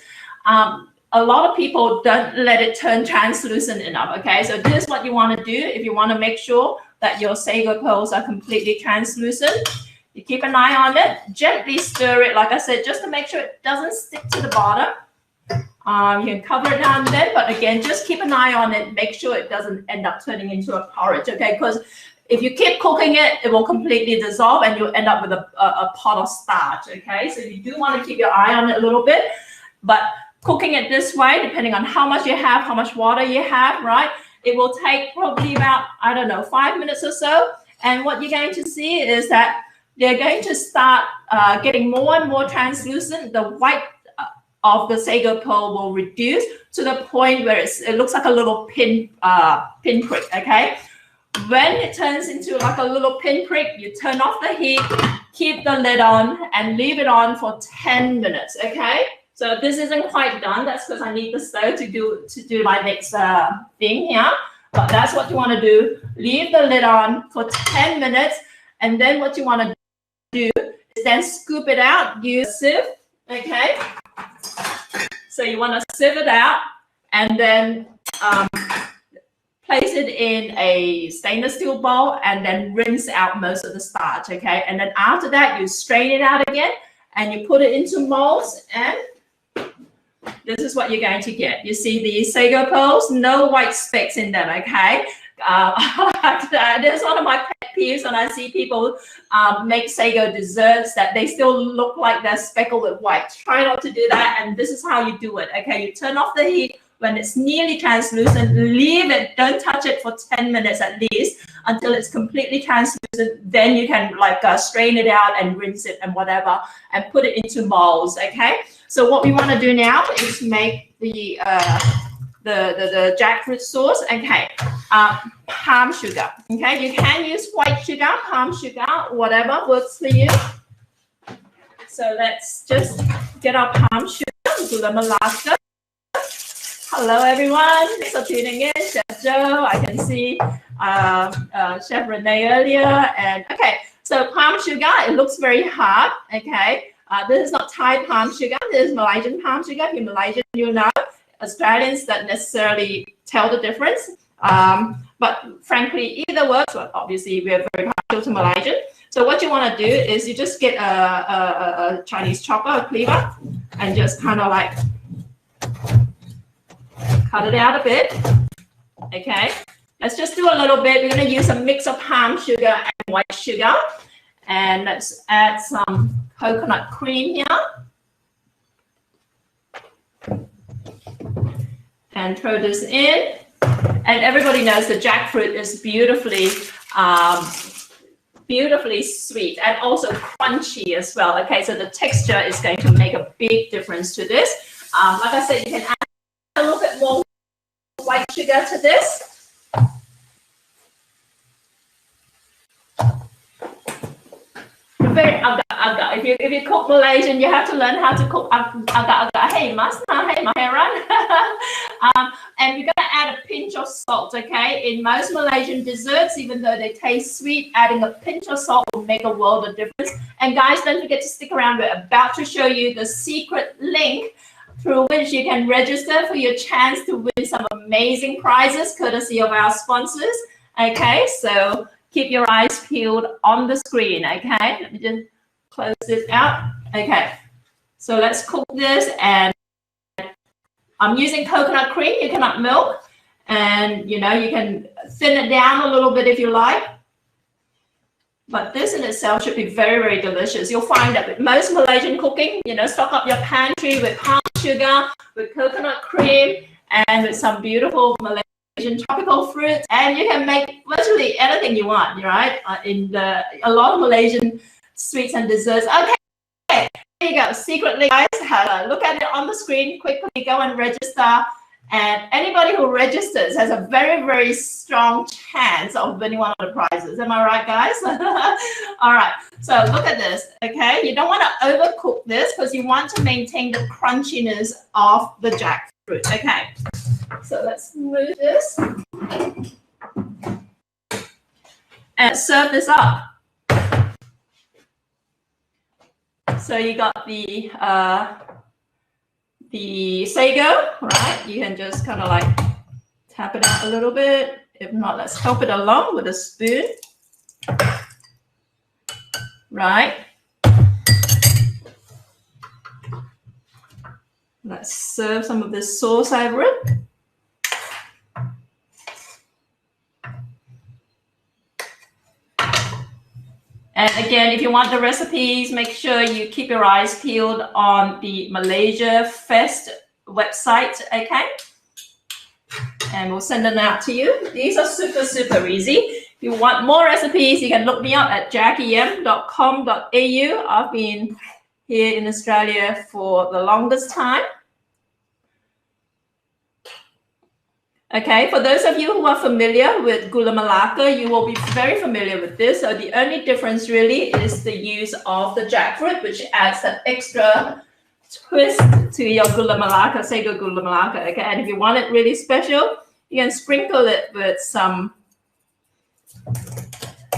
A lot of people don't let it turn translucent enough, okay? So this is what you want to do if you want to make sure that your sago pearls are completely translucent. You keep an eye on it, gently stir it, like I said, just to make sure it doesn't stick to the bottom. You can cover it now and then, but again, just keep an eye on it. Make sure it doesn't end up turning into a porridge, okay? Because if you keep cooking it, it will completely dissolve and you'll end up with a pot of starch, okay? So you do want to keep your eye on it a little bit, but cooking it this way, depending on how much you have, how much water you have, right? It will take probably about, I don't know, 5 minutes or so. And what you're going to see is that they're going to start getting more and more translucent. The white of the sago pearl will reduce to the point where it looks like a little pinprick, okay? When it turns into like a little pinprick, you turn off the heat, keep the lid on, and leave it on for 10 minutes, okay? So this isn't quite done. That's because I need the stove to do my next thing here. But that's what you want to do. Leave the lid on for 10 minutes. And then what you want to do is then scoop it out. Use a sieve, okay? So you want to sieve it out and then place it in a stainless steel bowl and then rinse out most of the starch, okay? And then after that, you strain it out again and you put it into molds, and this is what you're going to get. You see these sago pearls, no white specks in them, okay? There's one of my pet peeves when I see people make sago desserts that they still look like they're speckled with white. Try not to do that, and this is how you do it. Okay, you turn off the heat when it's nearly translucent. Leave it. Don't touch it for 10 minutes at least until it's completely translucent. Then you can like strain it out and rinse it and whatever, and put it into molds. Okay. So what we want to do now is make the jackfruit sauce. Okay, palm sugar. Okay, you can use white sugar, palm sugar, whatever works for you. So let's just get our palm sugar, gula melaka. Hello everyone, thanks for tuning in. Chef Joe, I can see Chef Renee earlier. And okay, so palm sugar, it looks very hard. Okay, this is not Thai palm sugar, this is Malaysian palm sugar. If you're Malaysian, you know. Australians don't necessarily tell the difference, but frankly, either works. Well, obviously, we are very partial to Malaysian. So what you want to do is you just get a Chinese chopper, a cleaver, and just kind of like cut it out a bit. Okay, let's just do a little bit. We're going to use a mix of palm sugar and white sugar, and let's add some coconut cream here. And throw this in, and everybody knows the jackfruit is beautifully sweet and also crunchy as well. Okay, so the texture is going to make a big difference to this. Like I said, you can add a little bit more white sugar to this. Very agak. If you cook Malaysian, you have to learn how to cook agak. Hey, mas, hey, maheran. And you're going to add a pinch of salt, okay? In most Malaysian desserts, even though they taste sweet, adding a pinch of salt will make a world of difference. And guys, don't forget to stick around. We're about to show you the secret link through which you can register for your chance to win some amazing prizes, courtesy of our sponsors. Okay, so keep your eyes peeled on the screen, okay? Let me just close this out. Okay, so let's cook this, and I'm using coconut cream. You cannot milk, and you know, you can thin it down a little bit if you like. But this in itself should be very, very delicious. You'll find that with most Malaysian cooking, you know, stock up your pantry with palm sugar, with coconut cream, and with some beautiful Malaysian tropical fruits, and you can make virtually anything you want, right? A lot of Malaysian sweets and desserts. Okay, there you go. Secretly, guys, look at it on the screen. Quickly go and register. And anybody who registers has a very, very strong chance of winning one of the prizes. Am I right, guys? All right. So look at this, okay? You don't want to overcook this because you want to maintain the crunchiness of the jackfruit, okay? So let's move this and serve this up. So you got the sago, right? You can just kind of like tap it out a little bit. If not, let's help it along with a spoon, right? Let's serve some of this sauce over it. And again, if you want the recipes, make sure you keep your eyes peeled on the Malaysia Fest website, okay? And we'll send them out to you. These are super, super easy. If you want more recipes, you can look me up at jackiem.com.au. I've been here in Australia for the longest time. Okay, for those of you who are familiar with gula melaka, you will be very familiar with this. So the only difference really is the use of the jackfruit, which adds that extra twist to your gula melaka, sago gula melaka. Okay, and if you want it really special, you can sprinkle it with some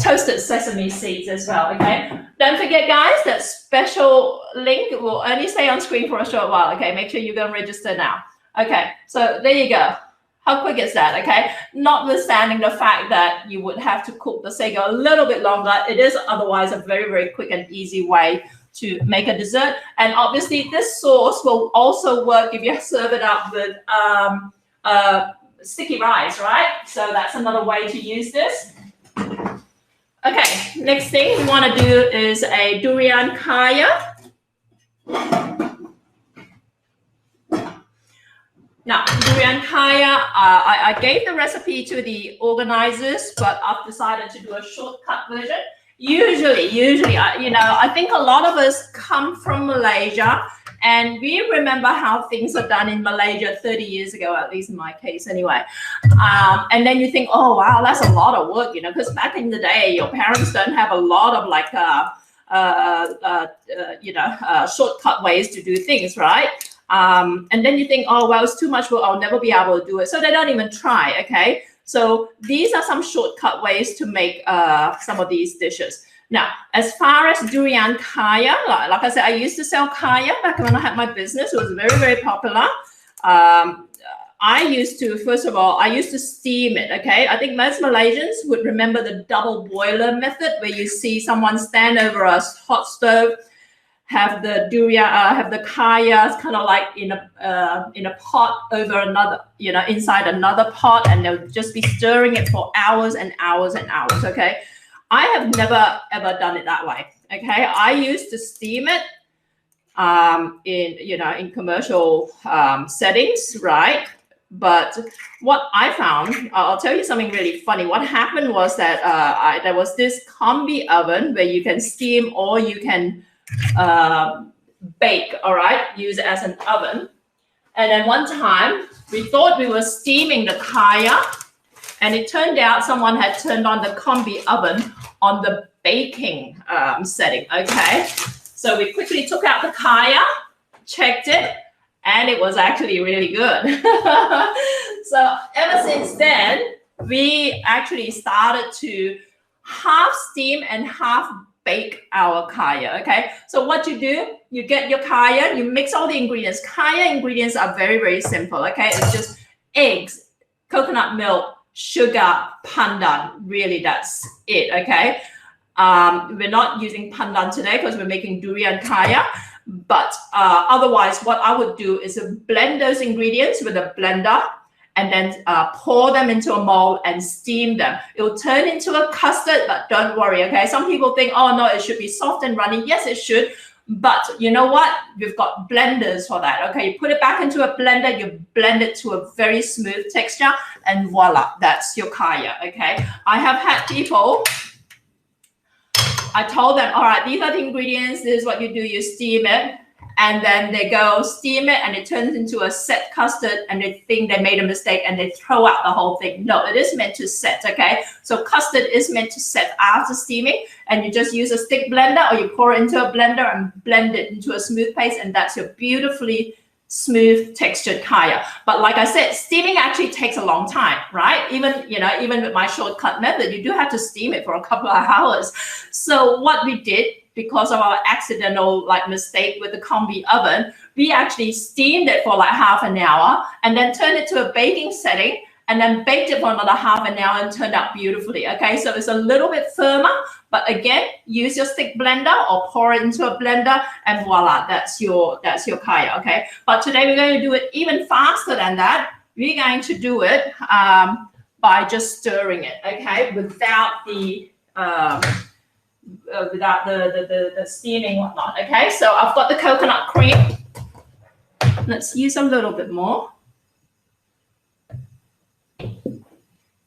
toasted sesame seeds as well. Okay, don't forget, guys, that special link will only stay on screen for a short while. Okay, make sure you go and register now. Okay, so there you go. How quick is that, okay? Notwithstanding the fact that you would have to cook the sago a little bit longer, it is otherwise a very, very quick and easy way to make a dessert. And obviously, this sauce will also work if you serve it up with sticky rice, right? So that's another way to use this. Okay, next thing we want to do is a durian kaya. Now, durian kaya, I gave the recipe to the organizers, but I've decided to do a shortcut version. Usually, I think a lot of us come from Malaysia, and we remember how things are done in Malaysia 30 years ago, at least in my case anyway. And then you think, oh, wow, that's a lot of work, because back in the day, your parents don't have a lot of like, shortcut ways to do things, right? And then you think, oh, well, it's too much work. I'll never be able to do it. So they don't even try, okay? So these are some shortcut ways to make some of these dishes. Now, as far as durian kaya, like I said, I used to sell kaya back when I had my business. It was very, very popular. I used to steam it, okay? I think most Malaysians would remember the double boiler method, where you see someone stand over a hot stove, have the durian, have the kaya kind of like in a pot over another, inside another pot, and they'll just be stirring it for hours and hours and hours, okay? I have never ever done it that way, okay? I used to steam it in commercial settings, right? But what I found, I'll tell you something really funny. What happened was that there was this combi oven where you can steam or you can bake, all right, use it as an oven. And then one time we thought we were steaming the kaya, and it turned out someone had turned on the combi oven on the baking setting, okay? So we quickly took out the kaya, checked it, and it was actually really good. So ever since then, we actually started to half steam and half bake our kaya, okay? So what you do, you get your kaya, you mix all the ingredients. Kaya ingredients are very, very simple, okay? It's just eggs, coconut milk, sugar, pandan. Really, that's it, okay? We're not using pandan today because we're making durian kaya. But otherwise, what I would do is blend those ingredients with a blender and then pour them into a mold and steam them. It will turn into a custard, but don't worry, okay? Some people think, oh, no, it should be soft and runny. Yes, it should. But you know what? We've got blenders for that, okay? You put it back into a blender, you blend it to a very smooth texture, and voila, that's your kaya, okay? I have had people, I told them, all right, these are the ingredients, this is what you do, you steam it, and then they go steam it, and it turns into a set custard, and they think they made a mistake, and they throw out the whole thing. No, it is meant to set, okay? So custard is meant to set after steaming, and you just use a stick blender, or you pour it into a blender and blend it into a smooth paste, and that's your beautifully smooth textured kaya. But like I said, steaming actually takes a long time, right? Even with my shortcut method, you do have to steam it for a couple of hours. So what we did, because of our accidental mistake with the combi oven, we actually steamed it for half an hour and then turned it to a baking setting and then baked it for another half an hour and turned out beautifully, okay? So it's a little bit firmer, but again, use your stick blender or pour it into a blender and voila, that's your kaya, okay? But today we're going to do it even faster than that. We're going to do it by just stirring it, okay? Without the steaming whatnot, okay? So I've got the coconut cream. Let's use a little bit more.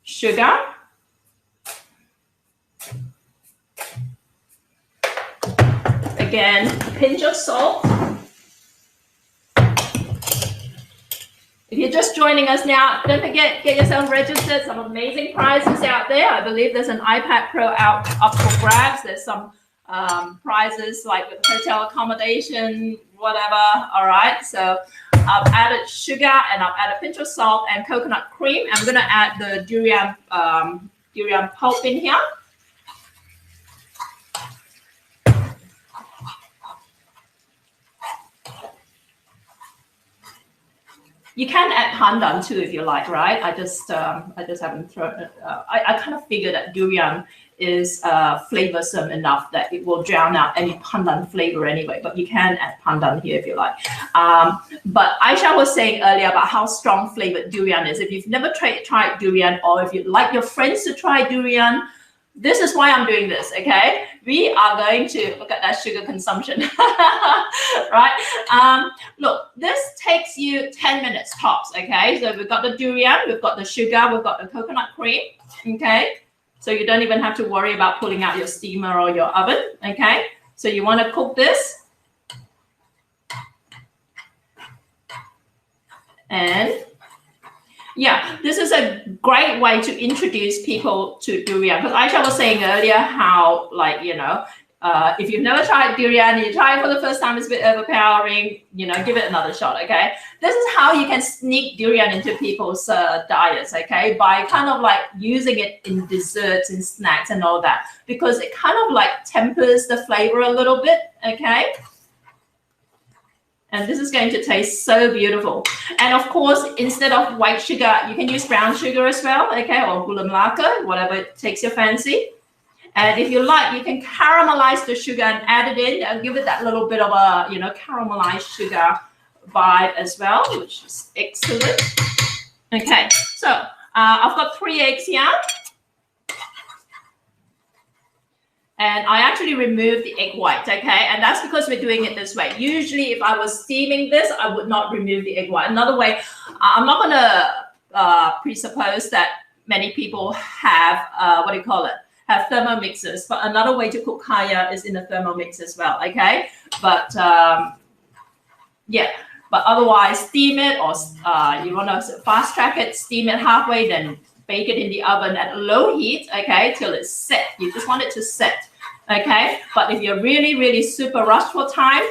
Sugar. Again, pinch of salt. If you're just joining us now, don't forget, get yourself registered. Some amazing prizes out there. I believe there's an iPad Pro up for grabs. There's some prizes like with hotel accommodation, whatever. All right. So I've added sugar and I've added a pinch of salt and coconut cream. I'm going to add the durian pulp in here. You can add pandan too if you like, right? I just haven't thrown it. I kind of figure that durian is flavorsome enough that it will drown out any pandan flavor anyway, but you can add pandan here if you like. But Aisha was saying earlier about how strong flavored durian is. If you've never tried durian, or if you'd like your friends to try durian, this is why I'm doing this, okay? We are going to look at that sugar consumption, right? Look, this takes you 10 minutes tops, okay? So we've got the durian, we've got the sugar, we've got the coconut cream, okay? So you don't even have to worry about pulling out your steamer or your oven, okay? So you want to cook this. And yeah, this is a great way to introduce people to durian. Because Aisha was saying earlier how, like, you know, if you've never tried durian, you try it for the first time, it's a bit overpowering, you know, give it another shot, okay? This is how you can sneak durian into people's diets, okay? By kind of like using it in desserts and snacks and all that, because it kind of like tempers the flavor a little bit, okay? And this is going to taste so beautiful. And of course, instead of white sugar, you can use brown sugar as well, okay? Or gula melaka, whatever takes your fancy. And if you like, you can caramelize the sugar and add it in and give it that little bit of a, you know, caramelized sugar vibe as well, which is excellent. Okay, so I've got 3 eggs here. And I actually removed the egg white, okay? And that's because we're doing it this way. Usually, if I was steaming this, I would not remove the egg white. Another way, I'm not gonna presuppose that many people have, have Thermomixes. But another way to cook kaya is in a Thermomix as well, okay? But yeah, but otherwise, steam it, or you wanna fast track it, steam it halfway, then bake it in the oven at low heat, okay, till it's set. You just want it to set, okay? But if you're really, really super rushed for time,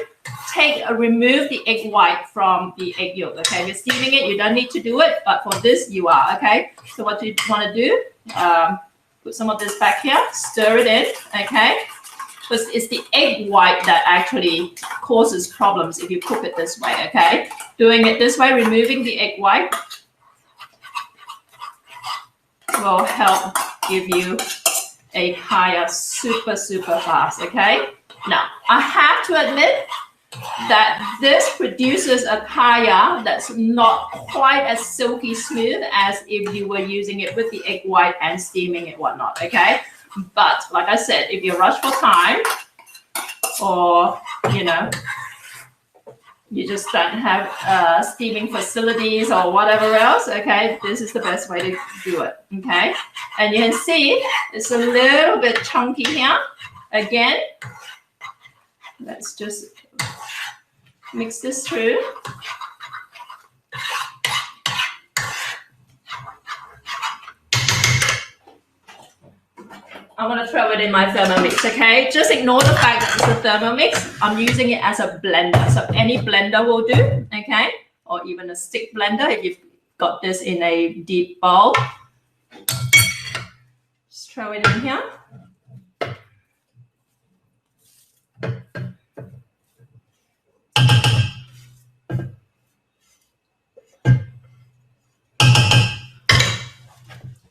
remove the egg white from the egg yolk, okay? If you're steaming it, you don't need to do it, but for this, you are, okay? So what you want to do, put some of this back here, stir it in, okay? Because it's the egg white that actually causes problems if you cook it this way, okay? Doing it this way, removing the egg white, will help give you a kaya super, super fast, okay? Now, I have to admit that this produces a kaya that's not quite as silky smooth as if you were using it with the egg white and steaming it, whatnot, okay? But like I said, if you're rushed for time, or, you know, you just don't have steaming facilities or whatever else, okay, this is the best way to do it, okay? And you can see it's a little bit chunky here. Again, let's just mix this through. I'm going to throw it in my Thermomix, okay? Just ignore the fact that it's a Thermomix. I'm using it as a blender. So any blender will do, okay? Or even a stick blender if you've got this in a deep bowl. Just throw it in here.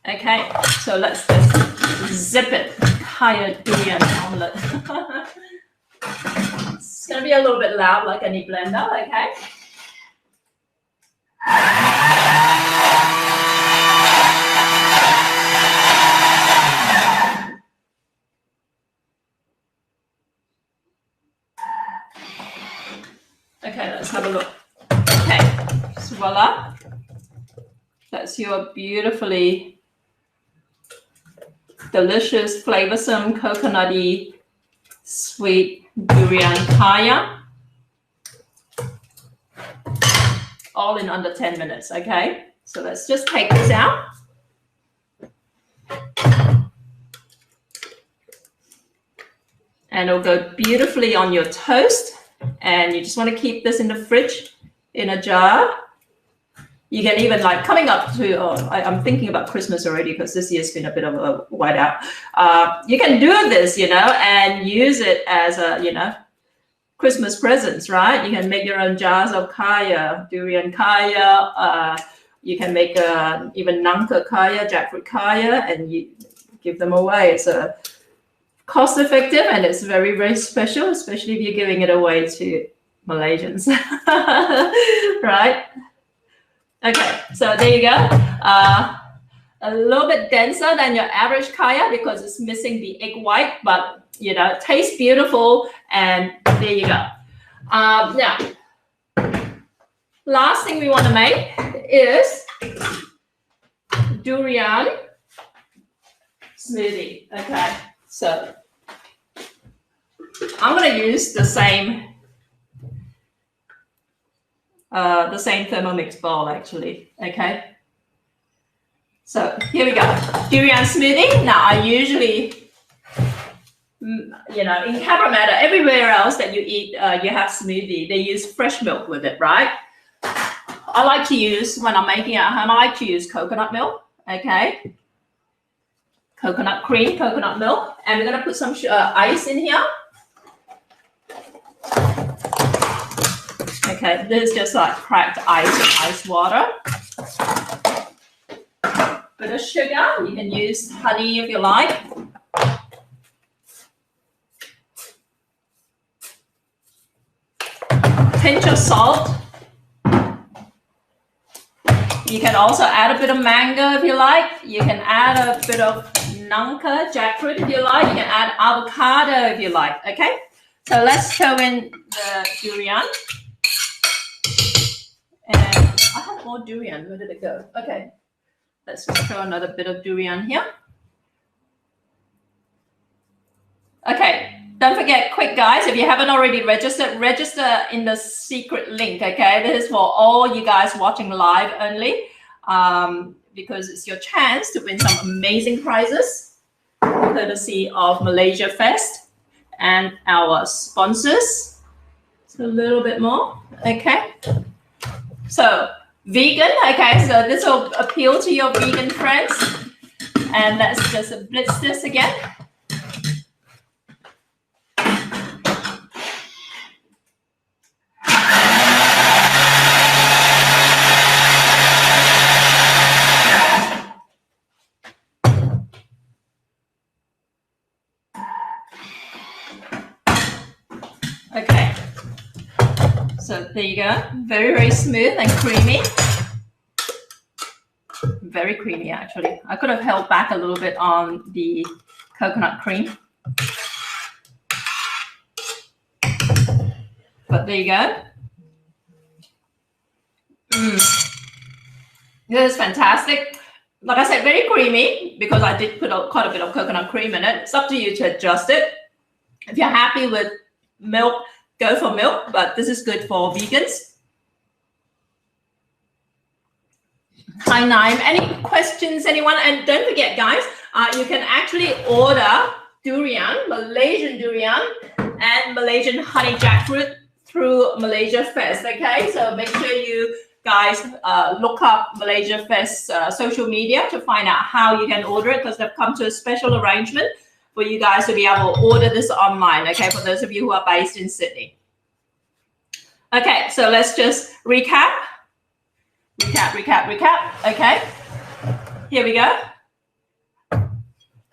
Okay, so let's just zip it. Kaya durian omelette. It's gonna be a little bit loud like any blender, okay? Okay, let's have a look. Okay, so voila. That's your beautifully delicious, flavorsome, coconutty, sweet durian kaya. All in under 10 minutes, okay? So let's just take this out. And it'll go beautifully on your toast. And you just want to keep this in the fridge in a jar. You can even, like, coming up to, I'm thinking about Christmas already because this year's been a bit of a whiteout. You can do this, you know, and use it as a, you know, Christmas presents, right? You can make your own jars of kaya, durian kaya. You can make even nangka kaya, jackfruit kaya, and you give them away. It's a cost effective and it's very, very special, especially if you're giving it away to Malaysians, right? Okay, so there you go. A little bit denser than your average kaya because it's missing the egg white, but you know, it tastes beautiful, and there you go. Now, last thing we want to make is durian smoothie. Okay, so I'm going to use the same Thermomix bowl actually. Okay, so here we go, durian smoothie. Now I usually, you know, in Cabramatta, everywhere else that you eat, you have smoothie, they use fresh milk with it, right? I like to use, when I'm making it at home, I like to use coconut milk. Okay, coconut cream, coconut milk, and we're going to put some ice in here. Okay, this is just like cracked ice and ice water. Bit of sugar, you can use honey if you like. Pinch of salt. You can also add a bit of mango if you like. You can add a bit of nangka, jackfruit if you like. You can add avocado if you like. Okay, so let's throw in the durian. And I have more durian. Where did it go? Okay, let's just throw another bit of durian here. Okay. Don't forget, quick guys, if you haven't already registered, register in the secret link, okay? This is for all you guys watching live only, because it's your chance to win some amazing prizes, courtesy of Malaysia Fest and our sponsors. So a little bit more, okay? So vegan, okay, so this will appeal to your vegan friends. And let's just blitz this again. Okay, so there you go. Very, very smooth and creamy. Very creamy, actually. I could have held back a little bit on the coconut cream. But there you go. This is fantastic. Like I said, very creamy because I did put quite a bit of coconut cream in it. It's up to you to adjust it. If you're happy with milk, go for milk, but this is good for vegans. Hi, Naim. Any questions, anyone? And don't forget, guys, you can actually order durian, Malaysian durian, and Malaysian honey jackfruit through Malaysia Fest, okay? So make sure you guys look up Malaysia Fest social media to find out how you can order it, because they've come to a special arrangement for you guys to be able to order this online, okay, for those of you who are based in Sydney. Okay, so let's just recap. Okay, here we go.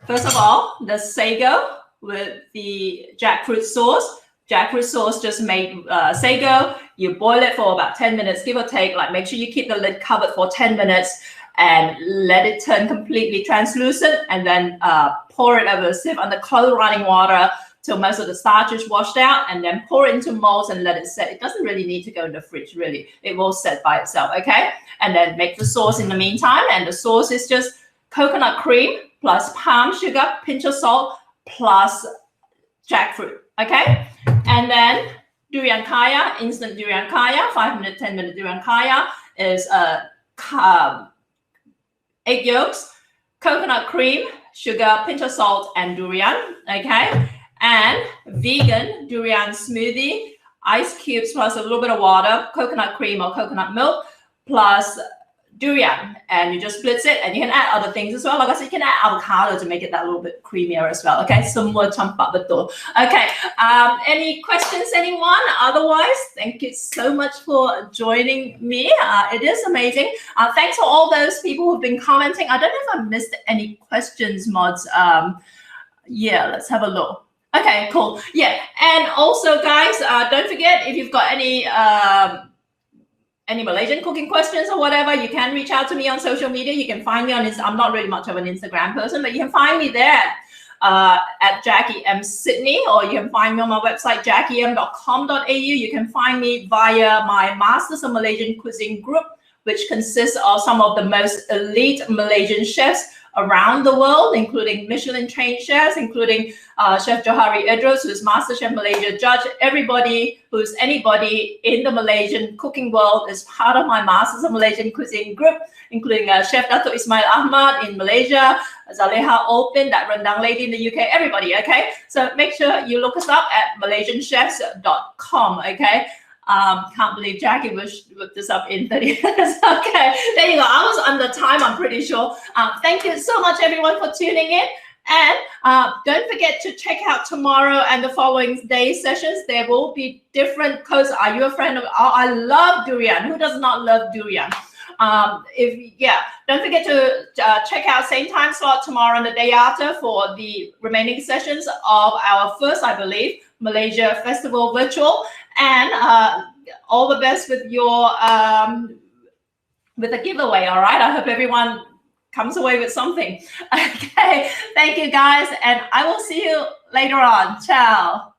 First of all, the sago with the jackfruit sauce. Jackfruit sauce just made sago. You boil it for about 10 minutes, give or take. Like, make sure you keep the lid covered for 10 minutes and let it turn completely translucent, and then pour it over a sieve under cold running water till most of the starch is washed out, and then pour it into molds and let it set. It doesn't really need to go in the fridge, really. It will set by itself, okay? And then make the sauce in the meantime, and the sauce is just coconut cream plus palm sugar, pinch of salt, plus jackfruit, okay? And then durian kaya, instant durian kaya, 5-minute, 10-minute durian kaya is egg yolks, coconut cream, sugar, pinch of salt, and durian, okay? And vegan durian smoothie, ice cubes plus a little bit of water, coconut cream or coconut milk, plus durian, and you just split it, and you can add other things as well. Like I said, you can add avocado to make it that little bit creamier as well. Okay, semua campak betul. Okay, any questions, anyone? Otherwise, thank you so much for joining me. It is amazing. Thanks for all those people who've been commenting. I don't know if I missed any questions, mods. Yeah, let's have a look. Okay, cool. Yeah, and also, guys, don't forget, if you've got any Malaysian cooking questions or whatever, you can reach out to me on social media. You can find me on I'm not really much of an Instagram person, but you can find me there at Jackie M Sydney, or you can find me on my website, jackiem.com.au. You can find me via my Masters of Malaysian Cuisine group, which consists of some of the most elite Malaysian chefs around the world, including Michelin trained chefs, including Chef Johari Idrus, who's MasterChef Malaysia judge. Everybody who's anybody in the Malaysian cooking world is part of my Masters of Malaysian Cuisine group, including Chef Dato Ismail Ahmad in Malaysia, Zaleha Olpin, that rendang lady in the UK, everybody, okay? So make sure you look us up at malaysianchefs.com, okay? Can't believe Jackie looked this up in 30 minutes. Okay, there you go. I was under time, I'm pretty sure. Thank you so much, everyone, for tuning in. And don't forget to check out tomorrow and the following day sessions. There will be different codes. Are you a friend of? Oh, I love durian. Who does not love durian? Don't forget to check out same time slot tomorrow and the day after for the remaining sessions of our first, I believe, Malaysia Festival Virtual. And all the best with your with the giveaway. All right, I hope everyone comes away with something. Okay, thank you guys, and I will see you later on. Ciao.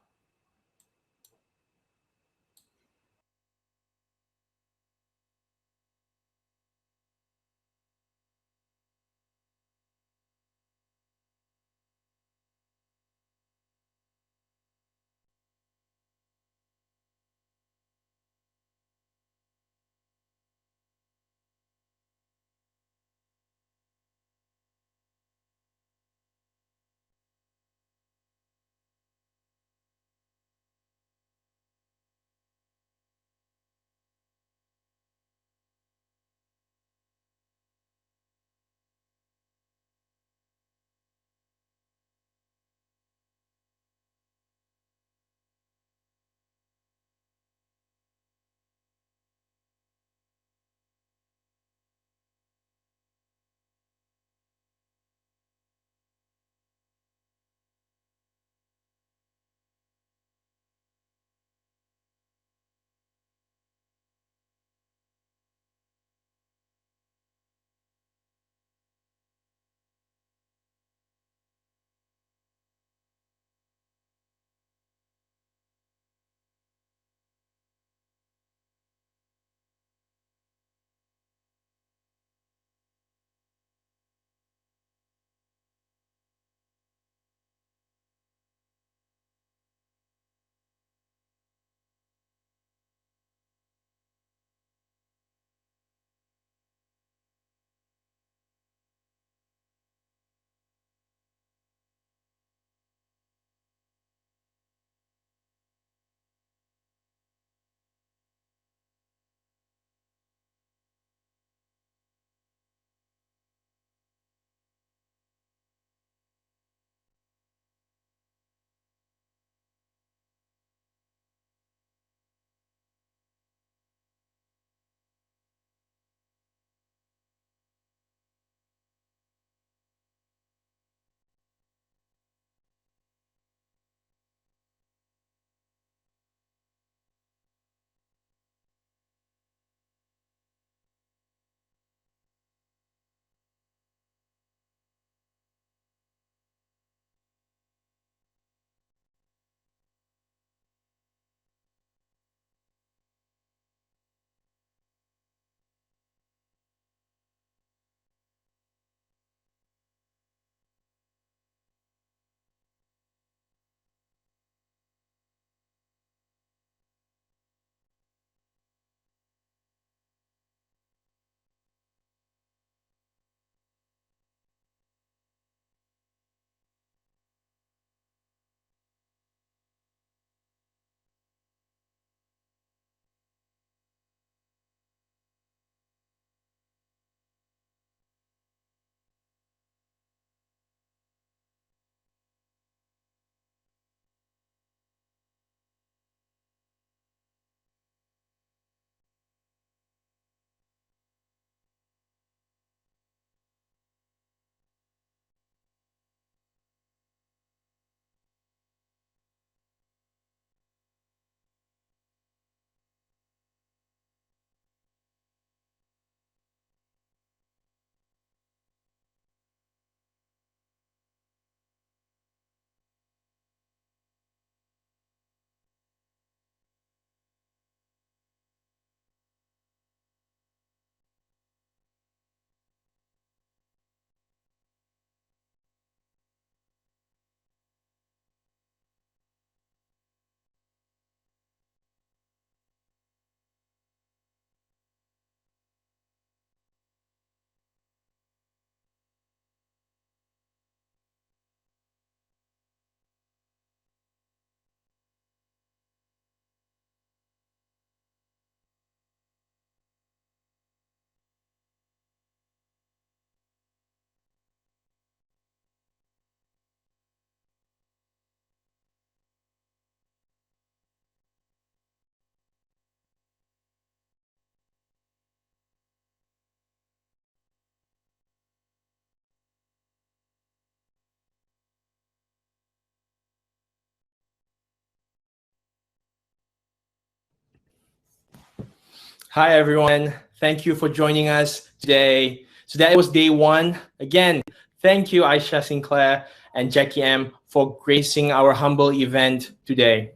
Hi, everyone. Thank you for joining us today. So that was day one. Again, thank you, Aisha Sinclair and Jackie M, for gracing our humble event today.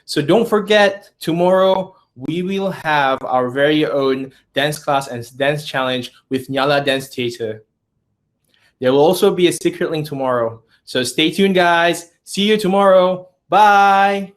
So don't forget, tomorrow we will have our very own dance class and dance challenge with Nyala Dance Theater. There will also be a secret link tomorrow. So stay tuned, guys. See you tomorrow. Bye.